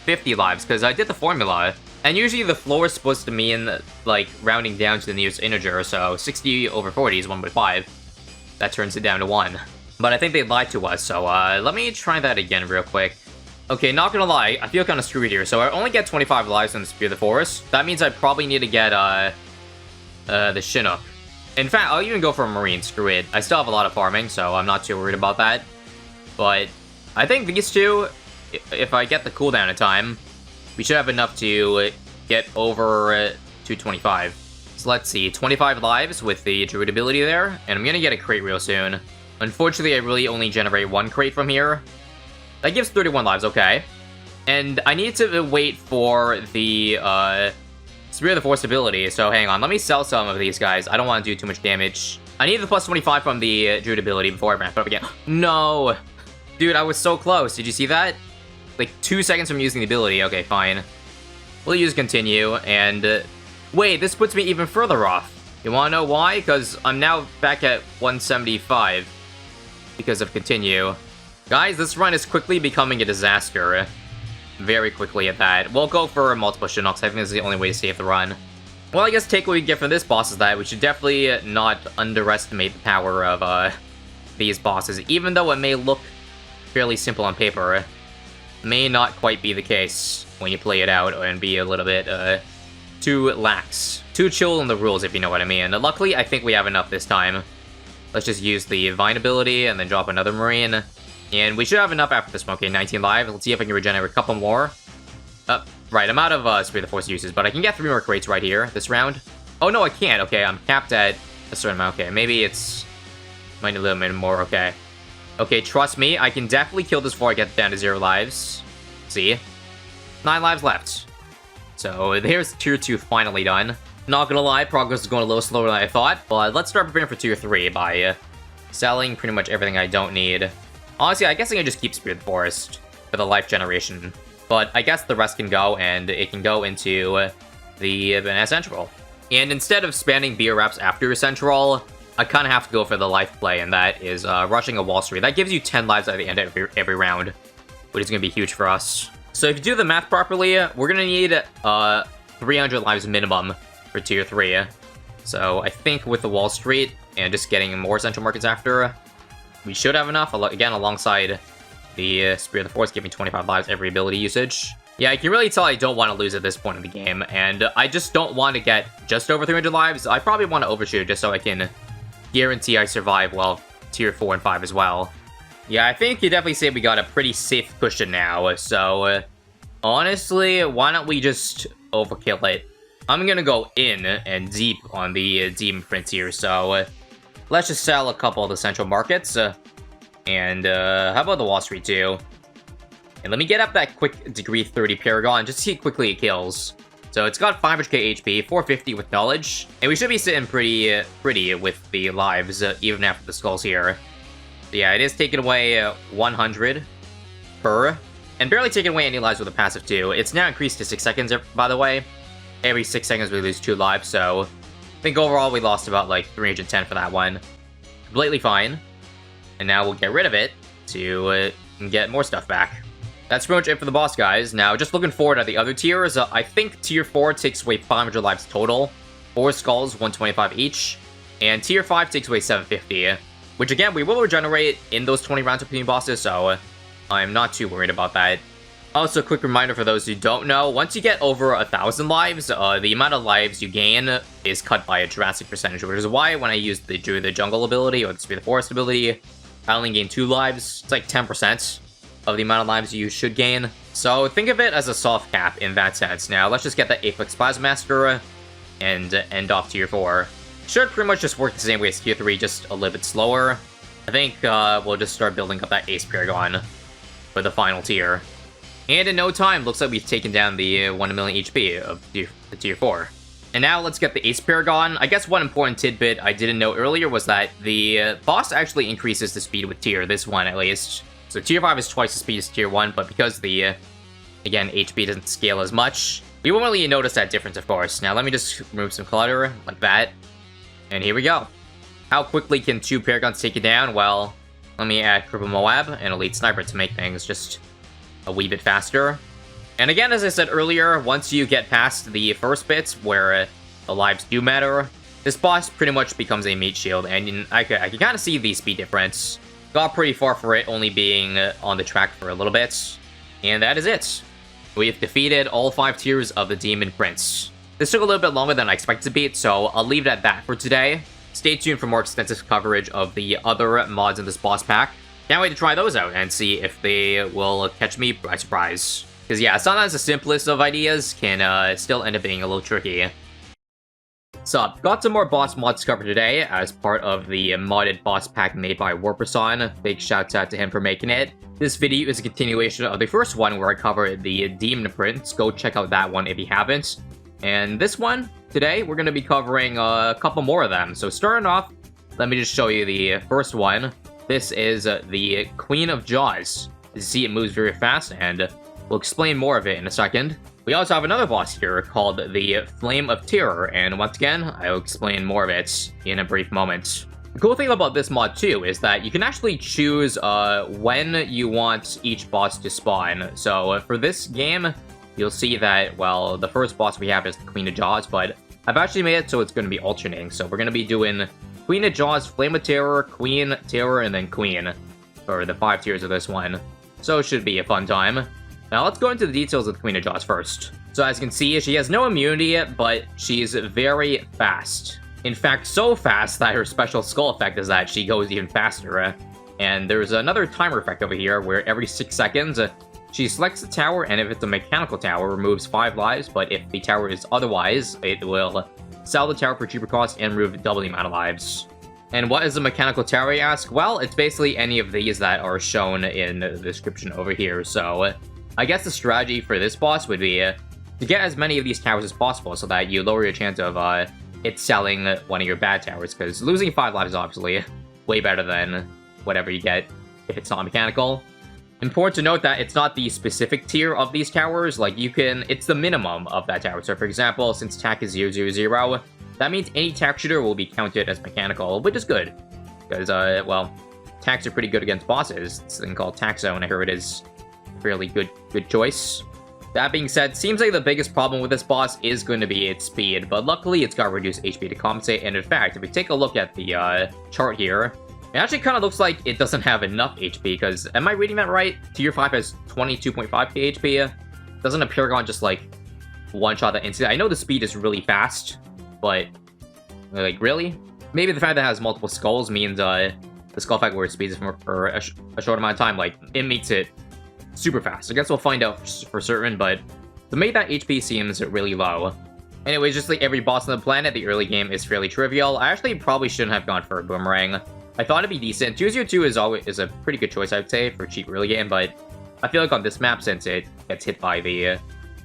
50 lives, because I did the formula. And usually the floor is supposed to mean, like, rounding down to the nearest integer, so 60 over 40 is 1.5. That turns it down to 1. But I think they lied to us, so let me try that again real quick. Okay, not gonna lie, I feel kind of screwed here. So I only get 25 lives on the Spear of the Forest. That means I probably need to get the Chinook. In fact, I'll even go for a Marine, screw it. I still have a lot of farming, so I'm not too worried about that. But I think these two, if I get the cooldown in time, we should have enough to get over 225. So let's see, 25 lives with the Druid ability there, and I'm gonna get a crate real soon. Unfortunately, I really only generate one crate from here. That gives 31 lives, okay. And I need to wait for the Spear of the Force ability, so hang on. Let me sell some of these guys. I don't want to do too much damage. I need the plus 25 from the Druid ability before I ramp it up again. No! Dude, I was so close. Did you see that? Like, 2 seconds from using the ability. Okay, fine. We'll use continue, and... wait, this puts me even further off. You wanna know why? Because I'm now back at 175. Because of continue. Guys, this run is quickly becoming a disaster. Very quickly at that. We'll go for multiple Chinooks. I think this is the only way to save the run. Well, I guess the takeaway we get from this boss is that we should definitely not underestimate the power of these bosses. Even though it may look fairly simple on paper, may not quite be the case when you play it out and be a little bit too lax. Too chill in the rules, if you know what I mean. And luckily, I think we have enough this time. Let's just use the Vine ability and then drop another Marine. And we should have enough after this. Okay, 19 live. Let's see if I can regenerate a couple more. Right, I'm out of Spear of the Force uses, but I can get 3 more crates right here this round. Oh, no, I can't. Okay, I'm capped at a certain amount. Okay, maybe it's... might need a little bit more. Okay. Okay, trust me. I can definitely kill this before I get down to 0 lives. See? 9 lives left. So, there's Tier 2 finally done. Not gonna lie, progress is going a little slower than I thought, but let's start preparing for Tier 3 by selling pretty much everything I don't need. Honestly, I guess I can just keep Spear of the Forest for the life generation. But I guess the rest can go, and it can go into the Essential. And instead of spamming beer wraps after Essential, I kind of have to go for the life play, and that is rushing a Wall Street. That gives you 10 lives at the end of every round, which is going to be huge for us. So if you do the math properly, we're going to need 300 lives minimum for Tier 3. So I think with the Wall Street and just getting more Essential Markets after, we should have enough, again, alongside the Spear of the Force giving 25 lives every ability usage. Yeah, I can really tell I don't want to lose at this point in the game, and I just don't want to get just over 300 lives. I probably want to overshoot just so I can guarantee I survive, well, Tier 4 and 5 as well. Yeah, I think you definitely say we got a pretty safe cushion now, so honestly, why don't we just overkill it? I'm gonna go in and deep on the Demon Prince here, so let's just sell a couple of the Central Markets, and how about the Wall Street too? And let me get up that quick Degree 30 Paragon, just to see how quickly it kills. So it's got 500k HP, 450 with Knowledge, and we should be sitting pretty with the lives, even after the skulls here. So yeah, it is taking away 100 per, and barely taking away any lives with a passive too. It's now increased to 6 seconds, by the way. Every 6 seconds we lose 2 lives, so I think overall we lost about like 310 for that one. Completely fine. And now we'll get rid of it to get more stuff back. That's pretty much it for the boss, guys. Now, just looking forward at the other tiers, I think Tier 4 takes away 500 lives total. 4 skulls, 125 each. And Tier 5 takes away 750. Which, again, we will regenerate in those 20 rounds between bosses, so I'm not too worried about that. Also, a quick reminder for those who don't know, once you get over 1,000 lives, the amount of lives you gain is cut by a drastic percentage, which is why when I use the Jungle ability or the Spear of the Forest ability, I only gain 2 lives. It's like 10% of the amount of lives you should gain. So think of it as a soft cap in that sense. Now, let's just get the Apex Plasmaster and end off tier 4. Should pretty much just work the same way as tier 3, just a little bit slower. I think we'll just start building up that Ace Paragon for the final tier. And in no time, looks like we've taken down the 1 million HP of tier 4. And now let's get the Ace Paragon. I guess one important tidbit I didn't know earlier was that the boss actually increases the speed with tier, this one at least. So tier 5 is twice the speed as tier 1, but because the, again, HP doesn't scale as much, we won't really notice that difference, of course. Now let me just remove some clutter, like that. And here we go. How quickly can 2 Paragons take it down? Well, let me add Cripple Moab and Elite Sniper to make things just a wee bit faster. And again, as I said earlier, once you get past the first bits where the lives do matter, this boss pretty much becomes a meat shield, and I can kind of see the speed difference. Got pretty far for it only being on the track for a little bit. And that is it. We've defeated all 5 tiers of the Demon Prince. This took a little bit longer than I expected to beat, so I'll leave it at that for today. Stay tuned for more extensive coverage of the other mods in this boss pack. Can't wait to try those out and see if they will catch me by surprise. Because yeah, sometimes the simplest of ideas can still end up being a little tricky. So, got some more boss mods covered today as part of the modded boss pack made by Warperson. Big shouts out to him for making it. This video is a continuation of the first one where I covered the Demon Prince. Go check out that one if you haven't. And this one, today, we're going to be covering a couple more of them. So starting off, let me just show you the first one. This is the Queen of Jaws. As you see, it moves very fast, and we'll explain more of it in a second. We also have another boss here called the Flame of Terror, and once again, I'll explain more of it in a brief moment. The cool thing about this mod too is that you can actually choose when you want each boss to spawn. So for this game, you'll see that, well, the first boss we have is the Queen of Jaws, but I've actually made it so it's going to be alternating. So we're going to be doing Queen of Jaws, Flame of Terror, Queen, Terror, and then Queen for the 5 tiers of this one. So it should be a fun time. Now let's go into the details of the Queen of Jaws first. So as you can see, she has no immunity, but she's very fast. In fact, so fast that her special skull effect is that she goes even faster. And there's another timer effect over here where every 6 seconds, she selects the tower, and if it's a mechanical tower, removes 5 lives, but if the tower is otherwise, it will sell the tower for cheaper cost and remove double the amount of lives. And what is a mechanical tower, you ask? Well, it's basically any of these that are shown in the description over here. So I guess the strategy for this boss would be to get as many of these towers as possible so that you lower your chance of it selling one of your bad towers, because losing 5 lives is obviously way better than whatever you get if it's not mechanical. Important to note that it's not the specific tier of these towers, like it's the minimum of that tower. So for example, since TAC is 000, that means any TAC shooter will be counted as mechanical, which is good. Because, well, TACs are pretty good against bosses. It's a thing called TAC Zone, I heard it is a fairly good choice. That being said, seems like the biggest problem with this boss is going to be its speed, but luckily it's got reduced HP to compensate, and in fact, if we take a look at the chart here, it actually kind of looks like it doesn't have enough HP, because, am I reading that right? Tier 5 has 22.5k HP. Doesn't a Paragon just, like, one-shot that instantly? I know the speed is really fast, but, like, really? Maybe the fact that it has multiple skulls means, the skull effect where it speeds for a short amount of time, like, it makes it super fast. I guess we'll find out for certain, but to make that HP seems really low. Anyways, just like every boss on the planet, the early game is fairly trivial. I actually probably shouldn't have gone for a Boomerang. I thought it'd be decent. 202 is a pretty good choice, I would say, for a cheap early game, but I feel like on this map, since it gets hit by the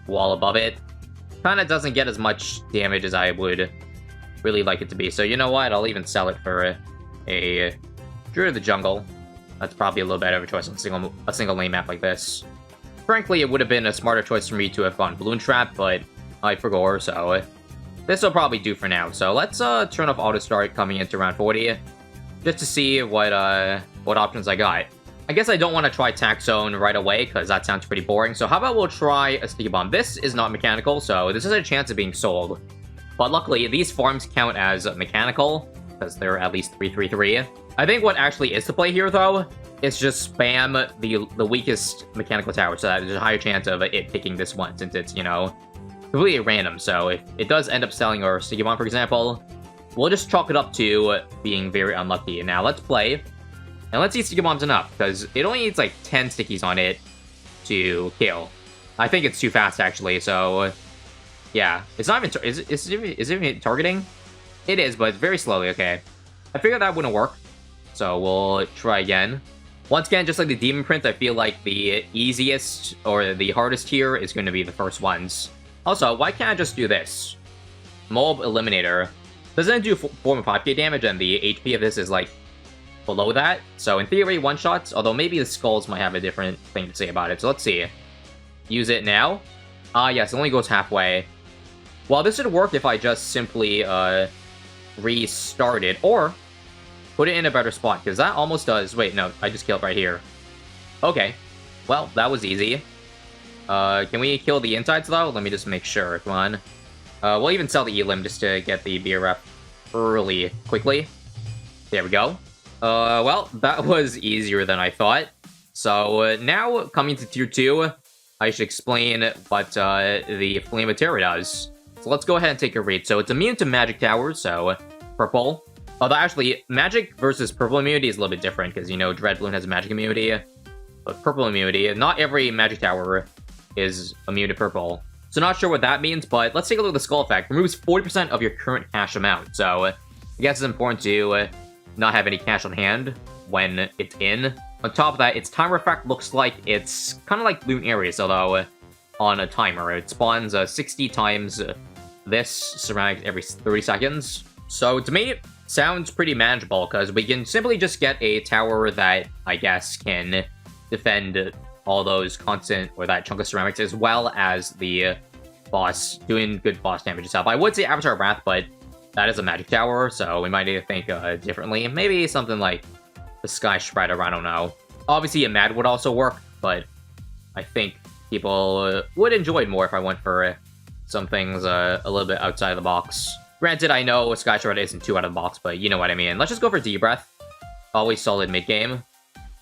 wall above it, kind of doesn't get as much damage as I would really like it to be. So you know what? I'll even sell it for a Druid of the Jungle. That's probably a little better of a choice on a single lane map like this. Frankly, it would have been a smarter choice for me to have gone Balloon Trap, but I forgot, so this will probably do for now. So let's turn off Auto Start coming into round 40, just to see what options I got. I guess I don't want to try Tac Zone right away, because that sounds pretty boring. So how about we'll try a Sticky Bomb. This is not mechanical, so this is a chance of being sold. But luckily, these farms count as mechanical, because they're at least 333. I think what actually is to play here, though, is just spam the weakest mechanical tower, so that there's a higher chance of it picking this one, since it's, you know, completely random. So if it does end up selling our Sticky Bomb, for example, we'll just chalk it up to being very unlucky. And now let's play. And let's see Sticky Bomb's enough, because it only needs like 10 stickies on it to kill. I think it's too fast, actually, so... yeah. It's not even... Is it even targeting? It is, but it's very slowly, okay. I figured that wouldn't work, so we'll try again. Once again, just like the Demon Prince, I feel like the easiest, or the hardest here is going to be the first ones. Also, why can't I just do this? Mob Eliminator. Doesn't it do 4 and 5k damage, and the HP of this is, like, below that? So, in theory, one-shots, although maybe the skulls might have a different thing to say about it. So, let's see. Use it now? Ah, yes, it only goes halfway. Well, this should work if I just simply, restart it, or put it in a better spot, because that almost does... wait, no, I just killed right here. Okay. Well, that was easy. Can we kill the insides, though? Let me just make sure. Come on. We'll even sell the Elim just to get the BRF early, quickly. There we go. Well, that was easier than I thought. So, now, coming to Tier 2, I should explain what, the Flame of Terror does. So let's go ahead and take a read. So, it's immune to Magic Towers, so, purple. Although, actually, Magic versus Purple immunity is a little bit different, because, you know, Dread Balloon has Magic immunity. But Purple immunity, not every Magic Tower is immune to Purple. So, not sure what that means, but let's take a look at the Skull effect. Removes 40% of your current cash amount. So, I guess it's important to not have any cash on hand when it's in. On top of that, its timer effect looks like it's kind of like Bloon Aries, although on a timer. It spawns 60 times this ceramic every 30 seconds. So, to me, it sounds pretty manageable, because we can simply just get a tower that, I guess, can defend all those constant, or that chunk of ceramics, as well as the boss doing good boss damage itself. I would say Avatar of Wrath, but that is a magic tower, so we might need to think differently. Maybe something like the Sky Shredder, I don't know. Obviously, a Mad would also work, but I think people would enjoy it more if I went for some things a little bit outside of the box. Granted, I know Sky Shredder isn't too out of the box, but you know what I mean. Let's just go for D-Breath. Always solid mid-game.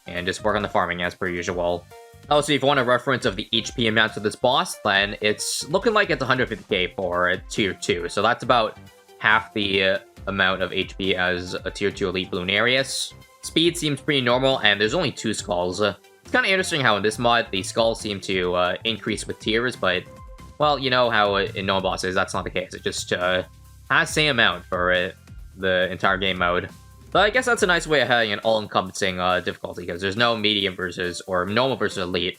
And just work on the farming as per usual. Also, if you want a reference of the HP amounts of this boss, then it's looking like it's 150k for Tier 2. So that's about half the amount of HP as a Tier 2 Elite Bloon Aries. Speed seems pretty normal, and there's only 2 skulls. It's kind of interesting how in this mod, the skulls seem to increase with tiers, but, well, you know how in normal bosses, that's not the case. It just has the same amount for the entire game mode. But I guess that's a nice way of having an all-encompassing difficulty, because there's no medium versus, or normal versus elite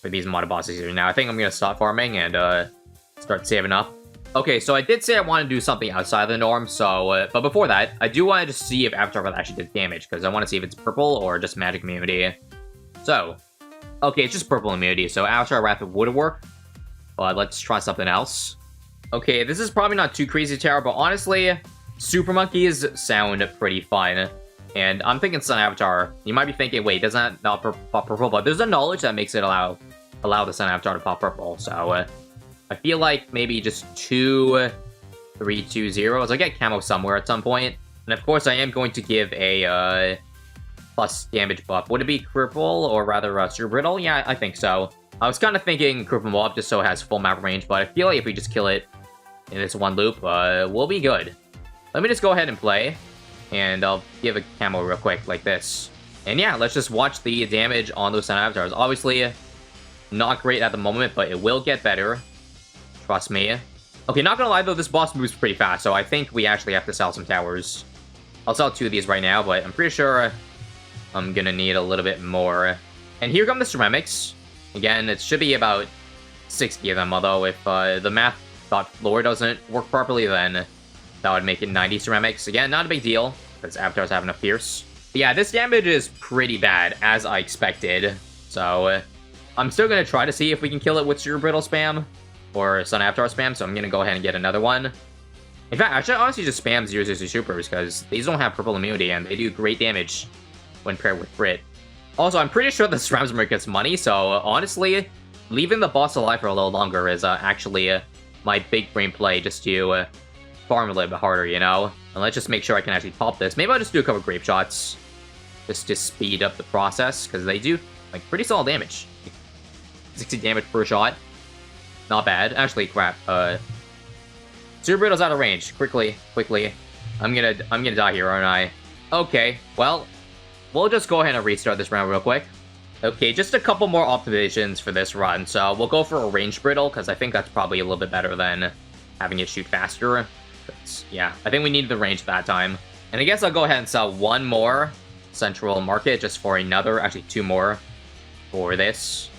for these modded bosses here. Now, I think I'm going to stop farming and start saving up. Okay, so I did say I want to do something outside of the norm, so, but before that, I do want to just see if Avatar Wrath actually did damage, because I want to see if it's purple or just magic immunity. So, okay, it's just purple immunity, so Avatar Wrath would work, but let's try something else. Okay, this is probably not too crazy tower, but honestly, Super Monkeys sound pretty fun, and I'm thinking Sun Avatar. You might be thinking, wait, doesn't that not pop purple? But there's a knowledge that makes it allow the Sun Avatar to pop purple, so I feel like maybe just 2, 3, 2, 0. So I get camo somewhere at some point. And of course, I am going to give a plus damage buff. Would it be Cripple or rather Super Brittle? Yeah, I think so. I was kind of thinking Cripple Mob just so it has full map range, but I feel like if we just kill it in this one loop, we'll be good. Let me just go ahead and play, and I'll give a camo real quick like this. And yeah, let's just watch the damage on those Sun Avatars. Obviously, not great at the moment, but it will get better. Trust me. Okay, not gonna lie though, this boss moves pretty fast, so I think we actually have to sell some towers. I'll sell 2 of these right now, but I'm pretty sure I'm gonna need a little bit more. And here come the ceramics. Again, it should be about 60 of them, although if the math.lore doesn't work properly, then that would make it 90 ceramics. Again, not a big deal, because avatars have enough pierce. But yeah, this damage is pretty bad, as I expected. So, I'm still gonna try to see if we can kill it with Super Brittle spam, or Sun Avatar spam, so I'm gonna go ahead and get another one. In fact, I should honestly just spam 000 Supers, because these don't have purple immunity, and they do great damage when paired with Brit. Also, I'm pretty sure the Sramsmer gets money, so honestly, leaving the boss alive for a little longer is actually my big brain play, just to farm a little bit harder, you know? And let's just make sure I can actually pop this. Maybe I'll just do a couple grape shots, just to speed up the process, because they do, like, pretty solid damage. 60 damage per shot. Not bad. Actually, crap. Super Brittle's out of range. Quickly. I'm gonna die here, aren't I? Okay, well, we'll just go ahead and restart this round real quick. Okay, just a couple more optimizations for this run. So we'll go for a range brittle, because I think that's probably a little bit better than having it shoot faster. Yeah, I think we needed the range that time. And I guess I'll go ahead and sell one more Central Market just for another, actually 2 more for this.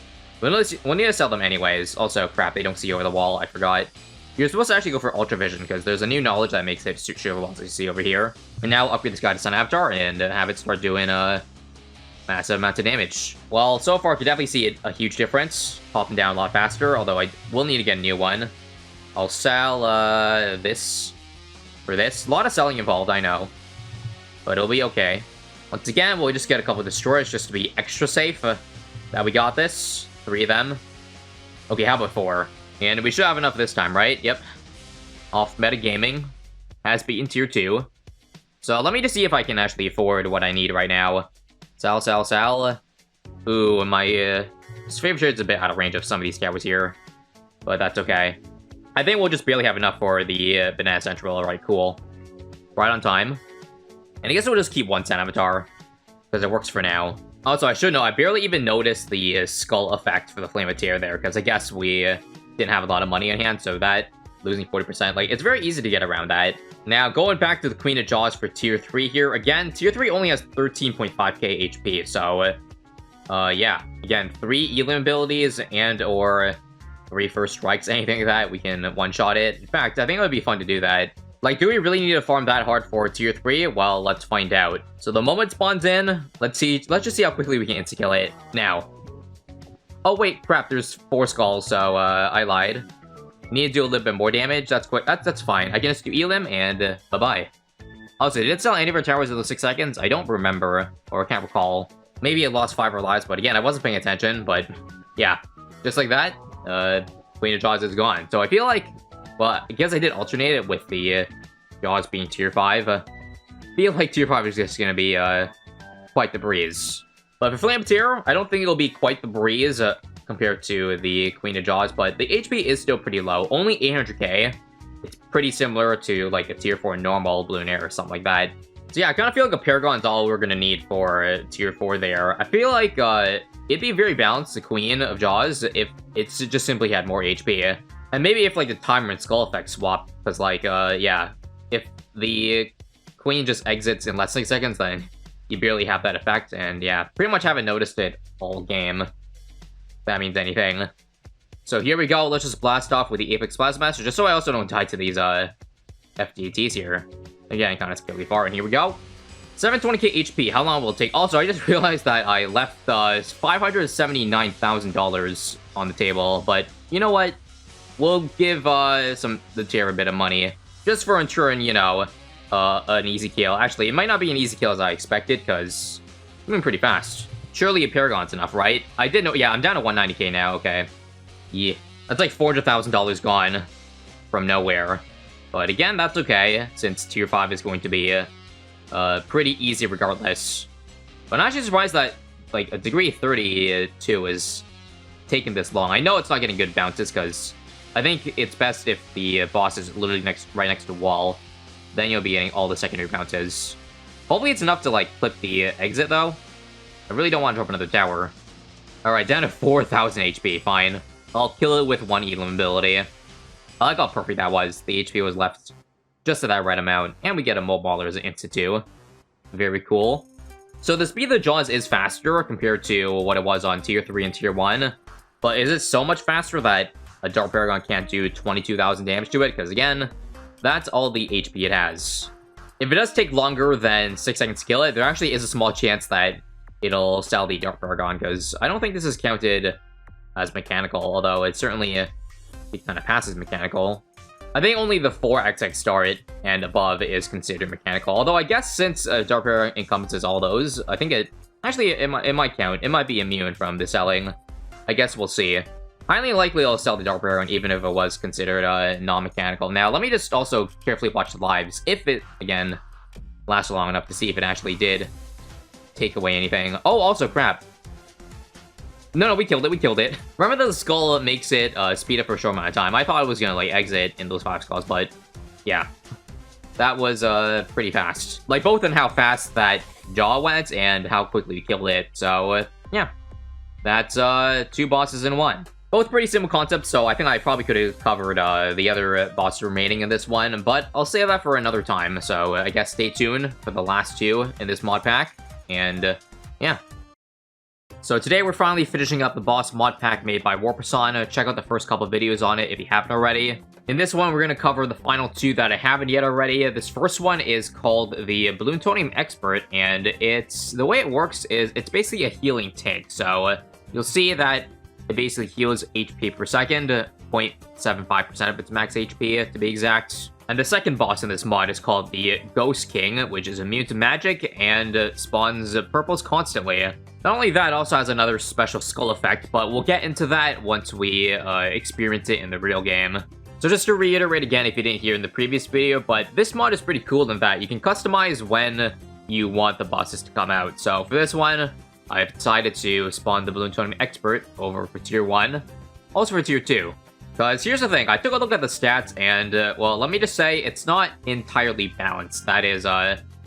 We'll need to sell them anyways. Also, crap, they don't see over the wall, I forgot. You're supposed to actually go for Ultra Vision, because there's a new knowledge that makes it shoot over walls, as you see over here. And now upgrade this guy to Sun Avatar and have it start doing a massive amount of damage. Well, so far, you can definitely see a huge difference, popping down a lot faster, although I will need to get a new one. I'll sell this for this. A lot of selling involved, I know, but it'll be okay. Once again, we'll just get a couple of destroyers just to be extra safe that we got this. 3 of them. Okay, how about 4? And we should have enough this time, right? Yep. Off Metagaming has beaten tier 2. So let me just see if I can actually afford what I need right now. Sell. Ooh, my favorite trade's a bit out of range of some of these cowards here, but that's okay. I think we'll just barely have enough for the Banana Central. Alright, cool. Right on time. And I guess we'll just keep 1 Sun Avatar, because it works for now. Also, I should know, I barely even noticed the skull effect for the Flame of Tear there, because I guess we didn't have a lot of money in hand, so that, losing 40%, like, it's very easy to get around that. Now, going back to the Queen of Jaws for tier 3 here, again, tier 3 only has 13.5k HP, so, yeah. Again, 3 Elim abilities and or 3 first strikes, anything like that, we can one-shot it. In fact, I think it would be fun to do that. Like, do we really need to farm that hard for tier 3? Well, let's find out. So the moment it spawns in, let's just see how quickly we can insta-kill it. Now. Oh wait, crap, there's 4 skulls, so I lied. Need to do a little bit more damage, that's quick, that's fine. I can just do Elim, and bye-bye. Also, did it sell any of our towers in those 6 seconds? I don't remember, or can't recall. Maybe it lost 5 of our lives, but again, I wasn't paying attention, but yeah. Just like that, Queen of Jaws is gone. So I feel like, well, I guess I did alternate it with the Jaws being tier 5. I feel like tier 5 is just gonna be quite the breeze. But for Flame Tier, I don't think it'll be quite the breeze compared to the Queen of Jaws, but the HP is still pretty low, only 800k. It's pretty similar to like a tier 4 normal Balloon Air or something like that. So yeah, I kind of feel like a Paragon is all we're gonna need for tier 4 there. I feel like it'd be very balanced, the Queen of Jaws, if it's just simply had more HP. And maybe if like the timer and skull effect swap, because like, yeah, if the Queen just exits in less than 6 seconds, then you barely have that effect, and yeah, pretty much haven't noticed it all game, if that means anything. So here we go, let's just blast off with the Apex Plasmaster, just so I also don't die to these FDTs here. Again, kind of scary far, and here we go. 720k HP, how long will it take? Also, I just realized that I left $579,000 on the table, but you know what? We'll give the tier a bit of money, just for ensuring, you know, an easy kill. Actually, it might not be an easy kill as I expected, because I'm moving pretty fast. Surely a Paragon's enough, right? I did know, yeah, I'm down to 190k now, okay. Yeah, that's like $400,000 gone from nowhere. But again, that's okay, since tier 5 is going to be pretty easy regardless. But I'm actually surprised that, like, a degree 32 is taking this long. I know it's not getting good bounces, because I think it's best if the boss is literally right next to the wall. Then you'll be getting all the secondary bounces. Hopefully it's enough to, like, clip the exit, though. I really don't want to drop another tower. Alright, down to 4,000 HP, fine. I'll kill it with 1 Elim ability. I like how perfect that was. The HP was left just at that right amount. And we get a Moballer as an insta too. Very cool. So the speed of the Jaws is faster compared to what it was on tier 3 and tier 1. But is it so much faster that a Dark Paragon can't do 22,000 damage to it? Because again, that's all the HP it has. If it does take longer than 6 seconds to kill it, there actually is a small chance that it'll sell the Dark Paragon, because I don't think this is counted as mechanical, although it certainly it kind of passes mechanical. I think only the 4XX start and above is considered mechanical, although I guess since Dark Paragon encompasses all those, I think it might count. It might be immune from the selling. I guess we'll see. Highly likely I'll sell the Dark Paragon even if it was considered non-mechanical. Now, let me just also carefully watch the lives, if it, again, lasts long enough to see if it actually did take away anything. Oh, also, crap. No, we killed it. Remember the skull makes it speed up for a short amount of time. I thought it was gonna, like, exit in those 5 skulls, but yeah. that was pretty fast. Like, both in how fast that jaw went and how quickly we killed it. So, yeah. That's 2 bosses in 1. Both pretty simple concepts, so I think I probably could have covered the other boss remaining in this one, but I'll save that for another time. So I guess stay tuned for the last 2 in this mod pack, and yeah. So today we're finally finishing up the boss mod pack made by Warperson. Check out the first couple videos on it if you haven't already. In this one, we're going to cover the final 2 that I haven't yet already. This first one is called the Bloontonium Expert, and the way it works is it's basically a healing tank. So you'll see that it basically heals HP per second, 0.75% of its max HP to be exact. And the second boss in this mod is called the Ghost King, which is immune to magic and spawns purples constantly. Not only that, it also has another special skull effect, but we'll get into that once we experience it in the real game. So just to reiterate again if you didn't hear in the previous video, but this mod is pretty cool in that you can customize when you want the bosses to come out. So for this one, I've decided to spawn the Bloontonium Expert over for Tier 1, also for Tier 2. Because here's the thing, I took a look at the stats, and, well, let me just say, it's not entirely balanced. That is,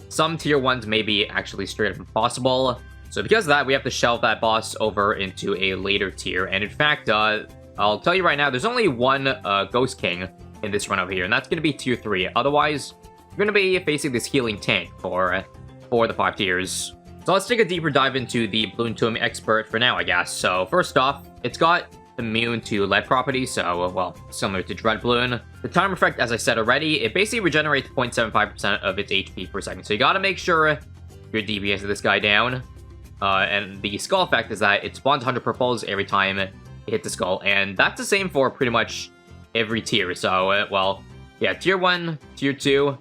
some Tier 1s may be actually straight up impossible. So because of that, we have to shelve that boss over into a later tier. And in fact, I'll tell you right now, there's only one Ghost King in this run over here, and that's going to be Tier 3. Otherwise, you're going to be facing this healing tank for the 5 tiers. So let's take a deeper dive into the Bloontonium Expert for now, I guess. So first off, it's got immune to lead properties, so, well, similar to Dread Bloon. The timer effect, as I said already, it basically regenerates 0.75% of its HP per second. So you gotta make sure your DPS of this guy down. And the skull effect is that it spawns 100 purples every time it hits the skull, and that's the same for pretty much every tier. So, well, yeah, Tier 1, Tier 2,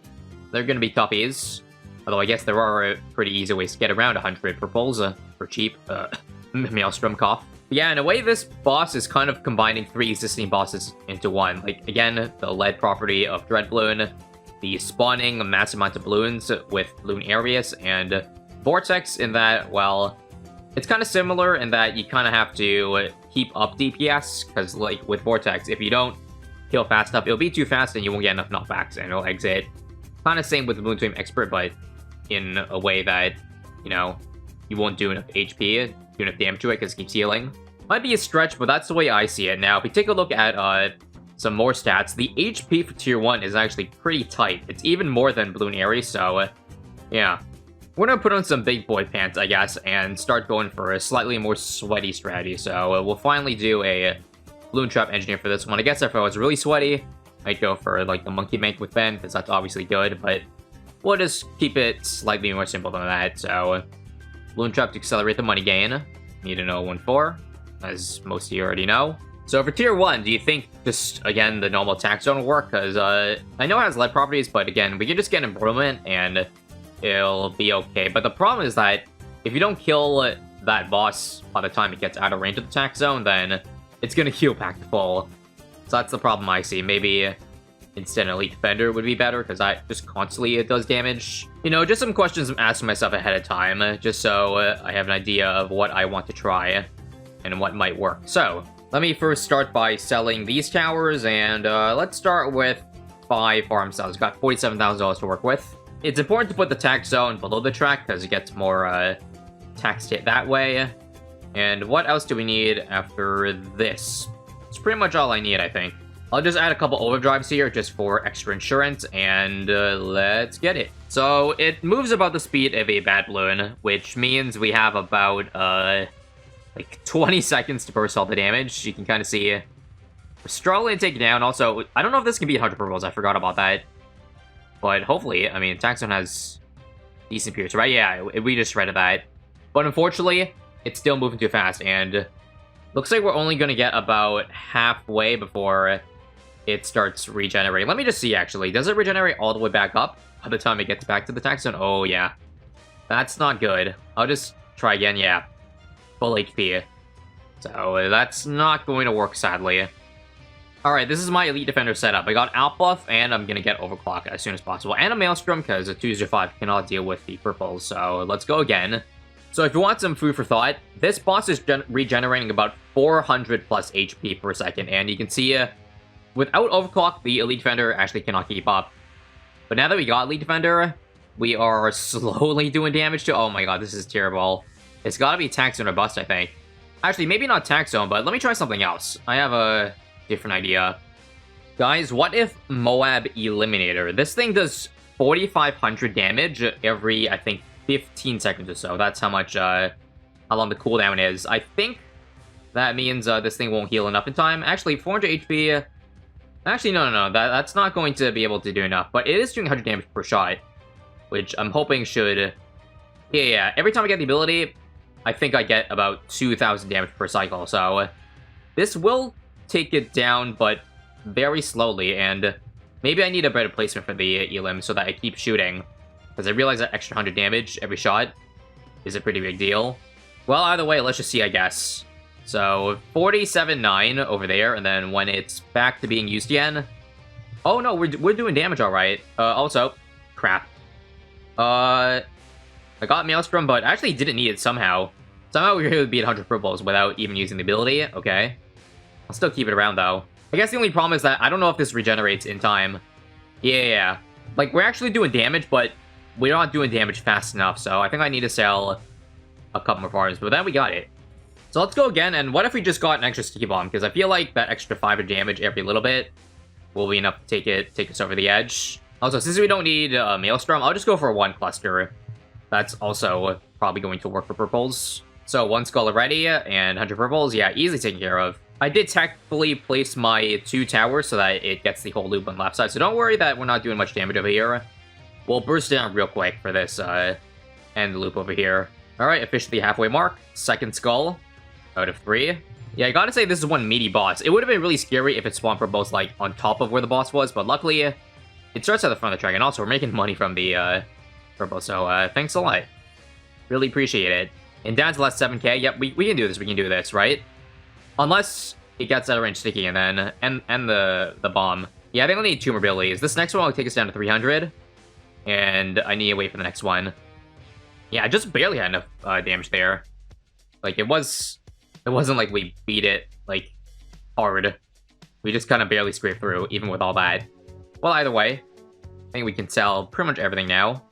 they're gonna be toughies. Although I guess there are pretty easy ways to get around 100 purples for cheap. Maelstrom cough. But yeah, in a way, this boss is kind of combining 3 existing bosses into one. Like, again, the lead property of Dread Bloon, the spawning a massive amount of balloons with Bloon Areas, and Vortex in that, well, it's kind of similar in that you kind of have to keep up DPS, because, like, with Vortex, if you don't heal fast enough, it'll be too fast and you won't get enough knockbacks and it'll exit. Kind of same with the Bloontonium Expert, but in a way that, you know, you won't do enough HP, do enough damage to it because it keeps healing. Might be a stretch, but that's the way I see it. Now, if we take a look at some more stats, the HP for Tier 1 is actually pretty tight. It's even more than Bloon Ares, so, yeah. We're gonna put on some big boy pants, I guess, and start going for a slightly more sweaty strategy. So, we'll finally do a Bloon Trap Engineer for this one. I guess if I was really sweaty, I'd go for, like, the Monkey Bank with Ben, because that's obviously good, but we'll just keep it slightly more simple than that. So, Bloon Trap to accelerate the money gain. Need an 014, as most of you already know. So for Tier 1, do you think just, again, the normal attack zone will work? Because I know it has lead properties, but again, we can just get improvement and it'll be okay. But the problem is that if you don't kill that boss by the time it gets out of range of the attack zone, then it's going to heal back to full. So that's the problem I see. Maybe instead an Elite Defender would be better, because I just constantly it does damage. You know, just some questions I'm asking myself ahead of time, just so I have an idea of what I want to try and what might work. So, let me first start by selling these towers, and let's start with 5 farm cells. Got $47,000 to work with. It's important to put the tax zone below the track, because it gets more tax hit that way. And what else do we need after this? It's pretty much all I need, I think. I'll just add a couple overdrives here just for extra insurance, and let's get it. So it moves about the speed of a bad balloon, which means we have about like 20 seconds to burst all the damage. You can kind of see we're struggling to take it down. Also, I don't know if this can be 100 purples. I forgot about that. But hopefully, I mean, Taxon has decent pierce, right? Yeah, we just shredded that. But unfortunately, it's still moving too fast, and looks like we're only going to get about halfway before it starts regenerating. Let me just see, actually. Does it regenerate all the way back up by the time it gets back to the tax zone? Oh, yeah. That's not good. I'll just try again, yeah. Full HP. So that's not going to work, sadly. Alright, this is my Elite Defender setup. I got Outbuff, and I'm going to get Overclock as soon as possible. And a Maelstrom, because a 205 cannot deal with the purples. So let's go again. So if you want some food for thought, this boss is regenerating about 400 plus HP per second. And you can see, without Overclock, the Elite Defender actually cannot keep up. But now that we got Elite Defender, we are slowly doing damage to... Oh my god, this is terrible. It's gotta be Tax Zone or Bust, I think. Actually, maybe not Tax Zone, but let me try something else. I have a different idea. Guys, what if Moab Eliminator? This thing does 4,500 damage every, I think, 15 seconds or so. That's how much, how long the cooldown is. I think that means this thing won't heal enough in time. Actually, 400 HP... Actually, no. That's not going to be able to do enough. But it is doing 100 damage per shot, which I'm hoping should... Yeah. Every time I get the ability, I think I get about 2,000 damage per cycle. So this will take it down, but very slowly. And maybe I need a better placement for the Elim so that I keep shooting. Because I realize that extra 100 damage every shot is a pretty big deal. Well, either way, let's just see, I guess. So, 47.9 over there, and then when it's back to being used again... Oh, no, we're doing damage alright. Also, crap. I got Maelstrom, but I actually didn't need it somehow. Somehow we were able to beat 100 purples without even using the ability. Okay. I'll still keep it around, though. I guess the only problem is that I don't know if this regenerates in time. Yeah. Like, we're actually doing damage, but we're not doing damage fast enough, so I think I need to sell a couple more farms, but then we got it. So let's go again, and what if we just got an extra Sticky Bomb? Because I feel like that extra 5 damage every little bit will be enough to take us over the edge. Also, since we don't need Maelstrom, I'll just go for 1 cluster. That's also probably going to work for purples. So 1 skull already, and 100 purples, yeah, easily taken care of. I did tactfully place my 2 towers so that it gets the whole loop on the left side, so don't worry that we're not doing much damage over here. We'll burst down real quick for this end loop over here. Alright, officially halfway mark. 2nd skull out of 3. Yeah, I gotta say this is one meaty boss. It would have been really scary if it spawned for both, like, on top of where the boss was, but luckily it starts at the front of the track, and also we're making money from the purple, so thanks a lot. Really appreciate it. And down to the last 7k, yep, we can do this, right? Unless it gets out of range sticky, and then, and the bomb. Yeah, I think I need 2 more abilities. This next one will take us down to 300, and I need to wait for the next one. Yeah, I just barely had enough damage there. Like, it wasn't like we beat it, like, hard. We just kind of barely scraped through, even with all that. Well, either way, I think we can sell pretty much everything now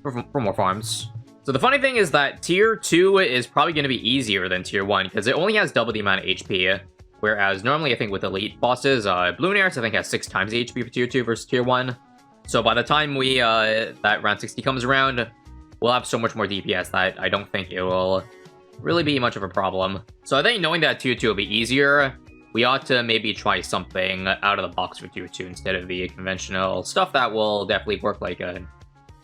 for more farms. So the funny thing is that Tier 2 is probably going to be easier than Tier 1, because it only has double the amount of HP, whereas normally I think with Elite bosses, Bloontonium I think has 6 times the HP for Tier 2 versus Tier 1. So by the time we, that round 60 comes around, we'll have so much more DPS that I don't think it will really be much of a problem. So I think knowing that Tier 2 will be easier, we ought to maybe try something out of the box for Tier 2 instead of the conventional stuff that will definitely work like a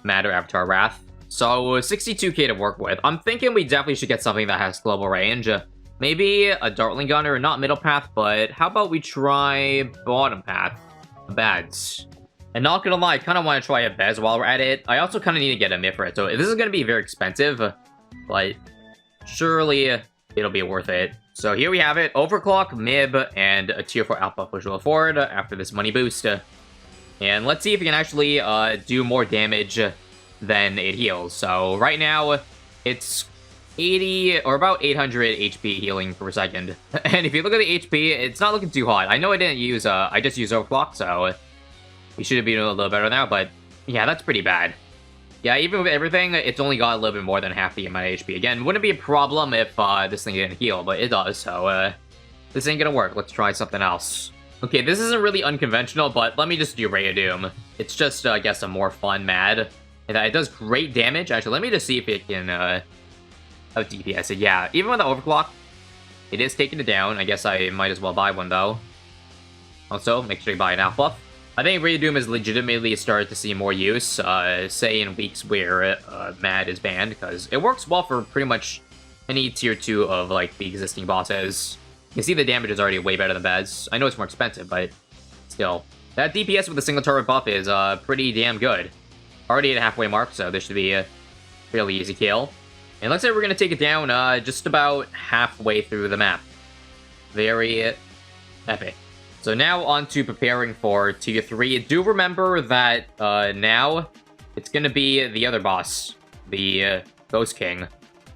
Matter Avatar Wrath. So 62k to work with. I'm thinking we definitely should get something that has global range. Maybe a Dartling Gunner, not middle path, but how about we try bottom path? Bads. And not gonna lie, I kind of want to try a Bez while we're at it. I also kind of need to get a Mifrit, so this is going to be very expensive, but surely it'll be worth it. So here we have it, Overclock, Mib, and a Tier 4 Alpha which we'll afford after this money boost. And let's see if we can actually do more damage than it heals. So right now, it's 80 or about 800 HP healing per second. And if you look at the HP, it's not looking too hot. I know I didn't use, I just used Overclock, so we should have been a little better now, but yeah, that's pretty bad. Yeah, even with everything, it's only got a little bit more than half the amount of HP. Again, wouldn't be a problem if this thing didn't heal, but it does, so this ain't gonna work. Let's try something else. Okay, this isn't really unconventional, but let me just do Ray of Doom. It's just, I guess, a more fun mad. And it does great damage. Actually, let me just see if it can out DPS it. Yeah, even with the Overclock, it is taking it down. I guess I might as well buy one, though. Also, make sure you buy an Alpha buff. I think Ray of Doom has legitimately started to see more use, say in weeks where Mad is banned, because it works well for pretty much any Tier 2 of, like, the existing bosses. You can see the damage is already way better than Bez. I know it's more expensive, but still. That DPS with a single turret buff is pretty damn good. Already at a halfway mark, so this should be a fairly easy kill. And looks like we're going to take it down just about halfway through the map. Very epic. So now on to preparing for Tier 3. Do remember that now it's going to be the other boss, the Ghost King.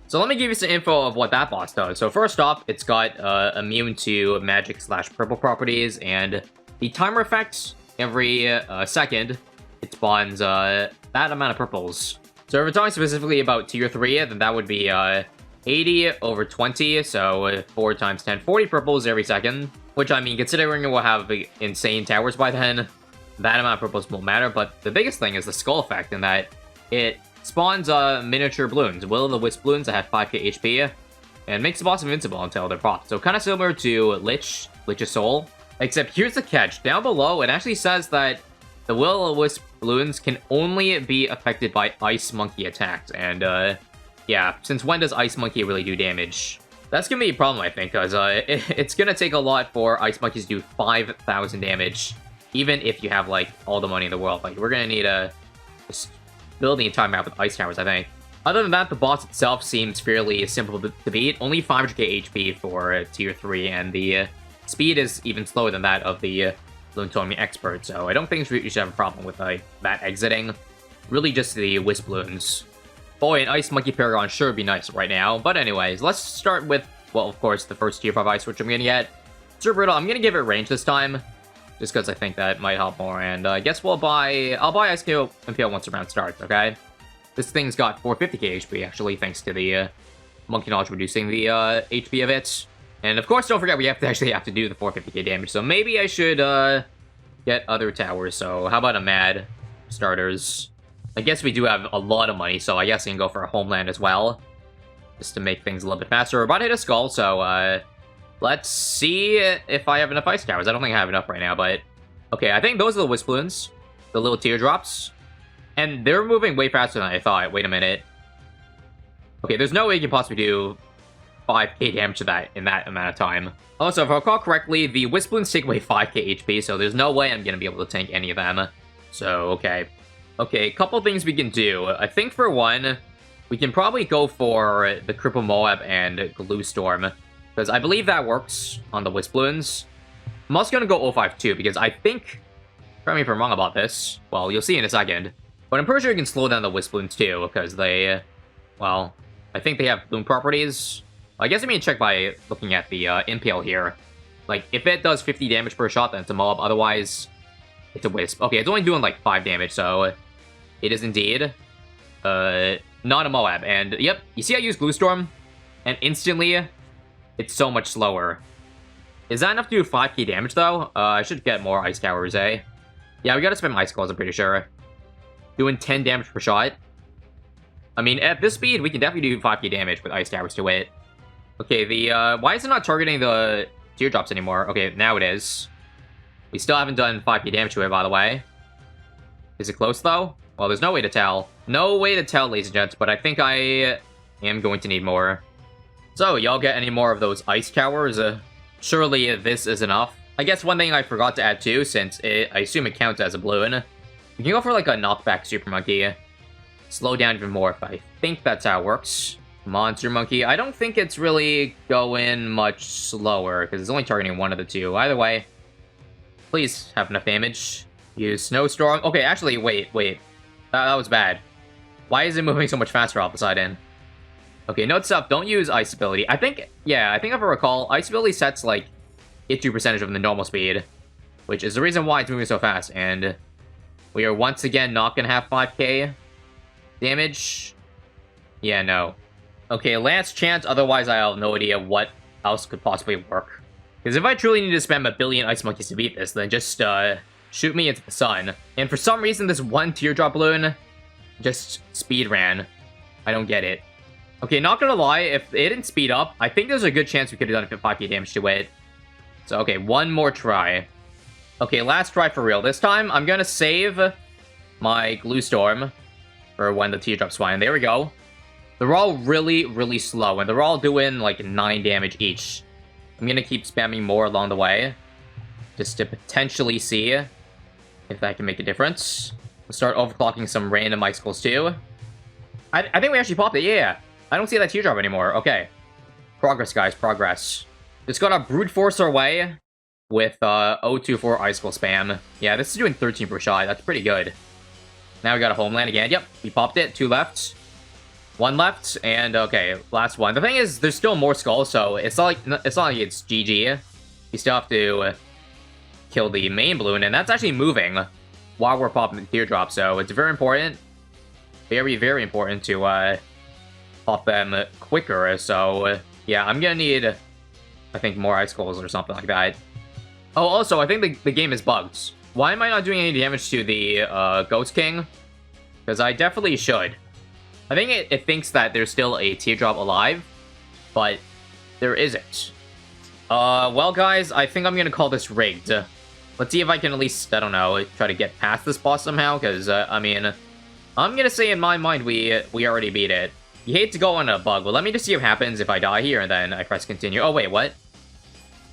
So let me give you some info of what that boss does. So first off, it's got immune to magic/purple properties, and the timer effect every second, it's spawns that amount of purples. So if we're talking specifically about tier 3, then that would be 80 over 20, so 4 times 10, 40 purples every second. Which, I mean, considering we'll have insane towers by then, that amount of purples won't matter. But the biggest thing is the skull effect, in that it spawns miniature balloons, Will-o'-the-Wisp balloons that have 5k HP, and makes the boss invincible until they're popped. So kind of similar to Lich's Soul, except here's the catch. Down below, it actually says that the Will-o'-the-Wisp balloons can only be affected by Ice Monkey attacks, and yeah, since when does Ice Monkey really do damage? That's gonna be a problem, I think, because it's gonna take a lot for Ice Monkeys to do 5,000 damage, even if you have, like, all the money in the world. Like, we're gonna need to just build the entire map with Ice Towers, I think. Other than that, the boss itself seems fairly simple to beat. Only 500k HP for tier 3, and the speed is even slower than that of the Bloontonium Expert, so I don't think you should have a problem with that exiting. Really just the Wisp Balloons. Boy, an Ice Monkey Paragon sure would be nice right now. But anyways, let's start with, well, of course, the first tier 5 Ice, which I'm gonna get. Super Brittle, I'm gonna give it range this time, just because I think that might help more. And I guess I'll buy Ice KO MPL once the round starts, okay? This thing's got 450k HP, actually, thanks to the Monkey Knowledge reducing the HP of it. And of course, don't forget, we actually have to do the 450k damage, so maybe I should get other towers. So how about a Mad starters? I guess we do have a lot of money, so I guess I can go for a Homeland as well, just to make things a little bit faster. We're about to hit a Skull, so let's see if I have enough Ice Towers. I don't think I have enough right now, but okay, I think those are the Wisp Balloons, the little teardrops, and they're moving way faster than I thought. Wait a minute. Okay, there's no way you can possibly do 5k damage to that in that amount of time. Also, if I recall correctly, the Wisp Balloons take away 5k HP, so there's no way I'm gonna be able to tank any of them. So, okay. Okay, a couple things we can do. I think for one, we can probably go for the Cripple Moab and Glue Storm, because I believe that works on the Wisp Balloons. I'm also gonna go 0-5 too, because I think, correct me if I'm wrong about this, well, you'll see in a second, but I'm pretty sure you can slow down the Wisp Balloons too, because they, well, I think they have bloom properties. I guess I mean check by looking at the impale here. Like, if it does 50 damage per shot, then it's a mob, otherwise it's a Wisp. Okay, it's only doing like 5 damage, so it is indeed not a Moab. And yep, you see I use Glue Storm, and instantly it's so much slower. Is that enough to do 5k damage though? I should get more Ice Towers, eh? Yeah, we gotta spend Ice Skulls, I'm pretty sure. Doing 10 damage per shot. I mean, at this speed, we can definitely do 5k damage with Ice Towers to it. Okay, the why is it not targeting the teardrops anymore? Okay, now it is. We still haven't done 5k damage to it, by the way. Is it close, though? Well, there's no way to tell. No way to tell, ladies and gents, but I think I am going to need more. So, y'all get any more of those Ice Towers? Surely this is enough. I guess one thing I forgot to add, too, since I assume it counts as a balloon. We can go for, like, a knockback Super Monkey. Slow down even more, if I think that's how it works. Monster Monkey. I don't think it's really going much slower, because it's only targeting one of the two. Either way, please have enough damage. Use Snowstorm. Okay, actually, wait. That was bad. Why is it moving so much faster all of a sudden? Okay, note stuff, don't use Ice Ability. I think if I recall, Ice Ability sets, like, 82% of the normal speed, which is the reason why it's moving so fast, and we are once again not gonna have 5k damage. Yeah, no. Okay, last chance, otherwise I have no idea what else could possibly work. Because if I truly need to spam a billion Ice Monkeys to beat this, then just, shoot me into the sun. And for some reason, this one teardrop balloon just speed ran. I don't get it. Okay, not gonna lie, if it didn't speed up, I think there's a good chance we could have done 5k damage to it. So, okay, one more try. Okay, last try for real. This time, I'm gonna save my Glue Storm for when the teardrops fly. And there we go. They're all really, really slow, and they're all doing, like, 9 damage each. I'm gonna keep spamming more along the way, just to potentially see if that can make a difference. We'll start overclocking some random icicles, too. I think we actually popped it, yeah. I don't see that teardrop anymore. Okay. Progress, guys, progress. Just gotta brute force our way with 024 icicle spam. Yeah, this is doing 13 per shot. That's pretty good. Now we got a Homeland again. Yep, we popped it. 2 left. 1 left, and okay, last one. The thing is, there's still more skulls, so it's not like it's GG. You still have to kill the main balloon, and that's actually moving. while we're popping the teardrop, so it's very important. Very, very important to pop them quicker, so yeah, I'm gonna need, I think, more icicles or something like that. Oh, also, I think the game is bugged. Why am I not doing any damage to the Ghost King? Because I definitely should. I think it thinks that there's still a teardrop alive, but there isn't. Well, guys, I think I'm gonna call this rigged. Let's see if I can at least, I don't know, try to get past this boss somehow, because, I mean, I'm gonna say in my mind we already beat it. You hate to go on a bug, but let me just see what happens if I die here, and then I press continue. Oh, wait, what?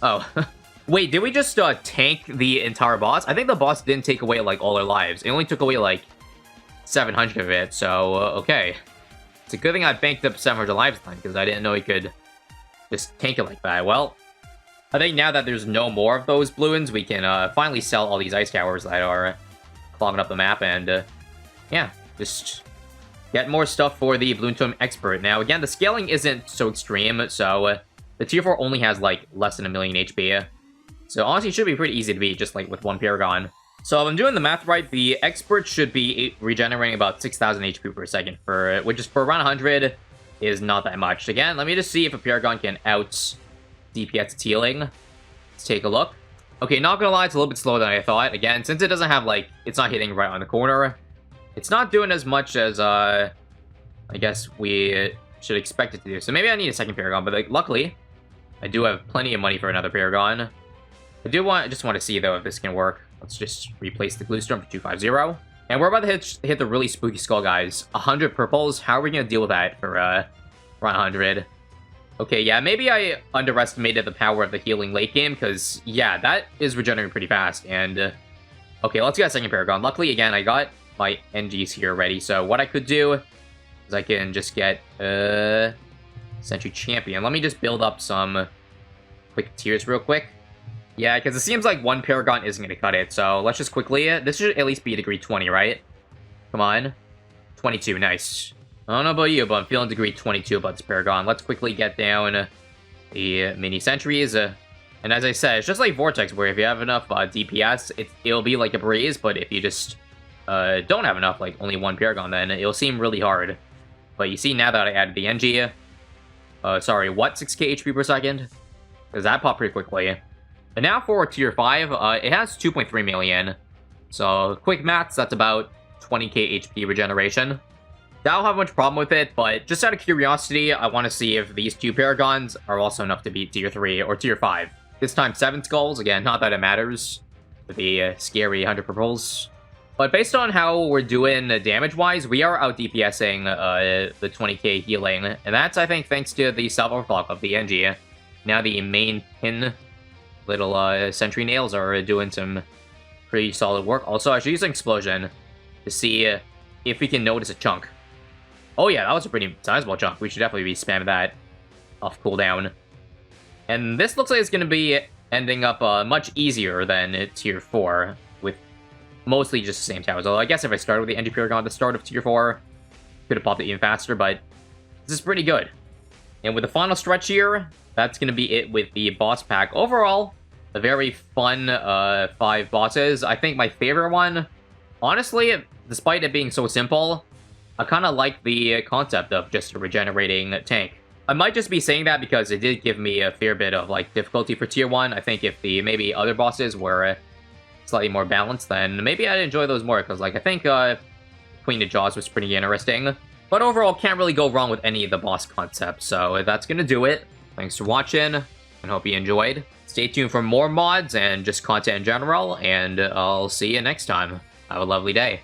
Oh. Wait, did we just, tank the entire boss? I think the boss didn't take away, like, all our lives. It only took away, like, 700 of it, so, okay. It's a good thing I banked up 700 lives then, because I didn't know he could just tank it like that. Well, I think now that there's no more of those balloons, we can, finally sell all these ice towers that are clogging up the map, and, yeah, just get more stuff for the Bloontonium Expert. Now, again, the scaling isn't so extreme, so, the tier 4 only has, like, less than 1 million HP. So, honestly, it should be pretty easy to beat, just, like, with one Paragon. So, if I'm doing the math right, the Expert should be regenerating about 6,000 HP per second, which is for around 100, is not that much. Again, let me just see if a Paragon can out-DPS its healing. Let's take a look. Okay, not gonna lie, it's a little bit slower than I thought. Again, since it doesn't have, like, it's not hitting right on the corner, it's not doing as much as, I guess we should expect it to do. So maybe I need a second Paragon, but, like, luckily, I do have plenty of money for another Paragon. I just want to see, though, if this can work. Let's just replace the Glue Storm for 250. And we're about to hit the really spooky skull, guys. 100 purples. How are we going to deal with that for around 100? Okay, yeah, maybe I underestimated the power of the healing late game, because, yeah, that is regenerating pretty fast. And, okay, let's get a second Paragon. Luckily, again, I got my NGs here ready. So what I could do is I can just get Sentry Champion. Let me just build up some quick tiers real quick. Yeah, because it seems like one Paragon isn't going to cut it, so let's just quickly... This should at least be degree 20, right? Come on. 22, nice. I don't know about you, but I'm feeling degree 22 about this Paragon. Let's quickly get down the mini sentries. And as I said, it's just like Vortex, where if you have enough DPS, it'll be like a breeze, but if you just don't have enough, like only one Paragon, then it'll seem really hard. But you see, now that I added the NG... sorry, what? 6k HP per second? Because that popped pretty quickly. And now for tier 5, it has 2.3 million. So, quick maths, that's about 20k HP regeneration. I don't have much problem with it, but just out of curiosity, I want to see if these two Paragons are also enough to beat tier 3 or tier 5. This time 7 skulls, again, not that it matters, with the scary 100 purples. But based on how we're doing damage-wise, we are out-DPSing the 20k healing. And that's, I think, thanks to the self-overclock of the NG. Now the main pin... little sentry nails are doing some pretty solid work. Also, I should use an explosion to see if we can notice a chunk. Oh yeah, that was a pretty sizable chunk. We should definitely be spamming that off cooldown. And this looks like it's going to be ending up much easier than tier 4, with mostly just the same towers. Although I guess if I started with the NG Paragon at the start of tier 4, could have popped it even faster, but this is pretty good. And with the final stretch here, that's going to be it with the boss pack. Overall, a very fun 5 bosses. I think my favorite one, honestly, despite it being so simple, I kind of like the concept of just a regenerating tank. I might just be saying that because it did give me a fair bit of like difficulty for tier 1. I think if the maybe other bosses were slightly more balanced, then maybe I'd enjoy those more, because like I think Queen of Jaws was pretty interesting. But overall, can't really go wrong with any of the boss concepts. So that's going to do it. Thanks for watching, and hope you enjoyed. Stay tuned for more mods and just content in general, and I'll see you next time. Have a lovely day.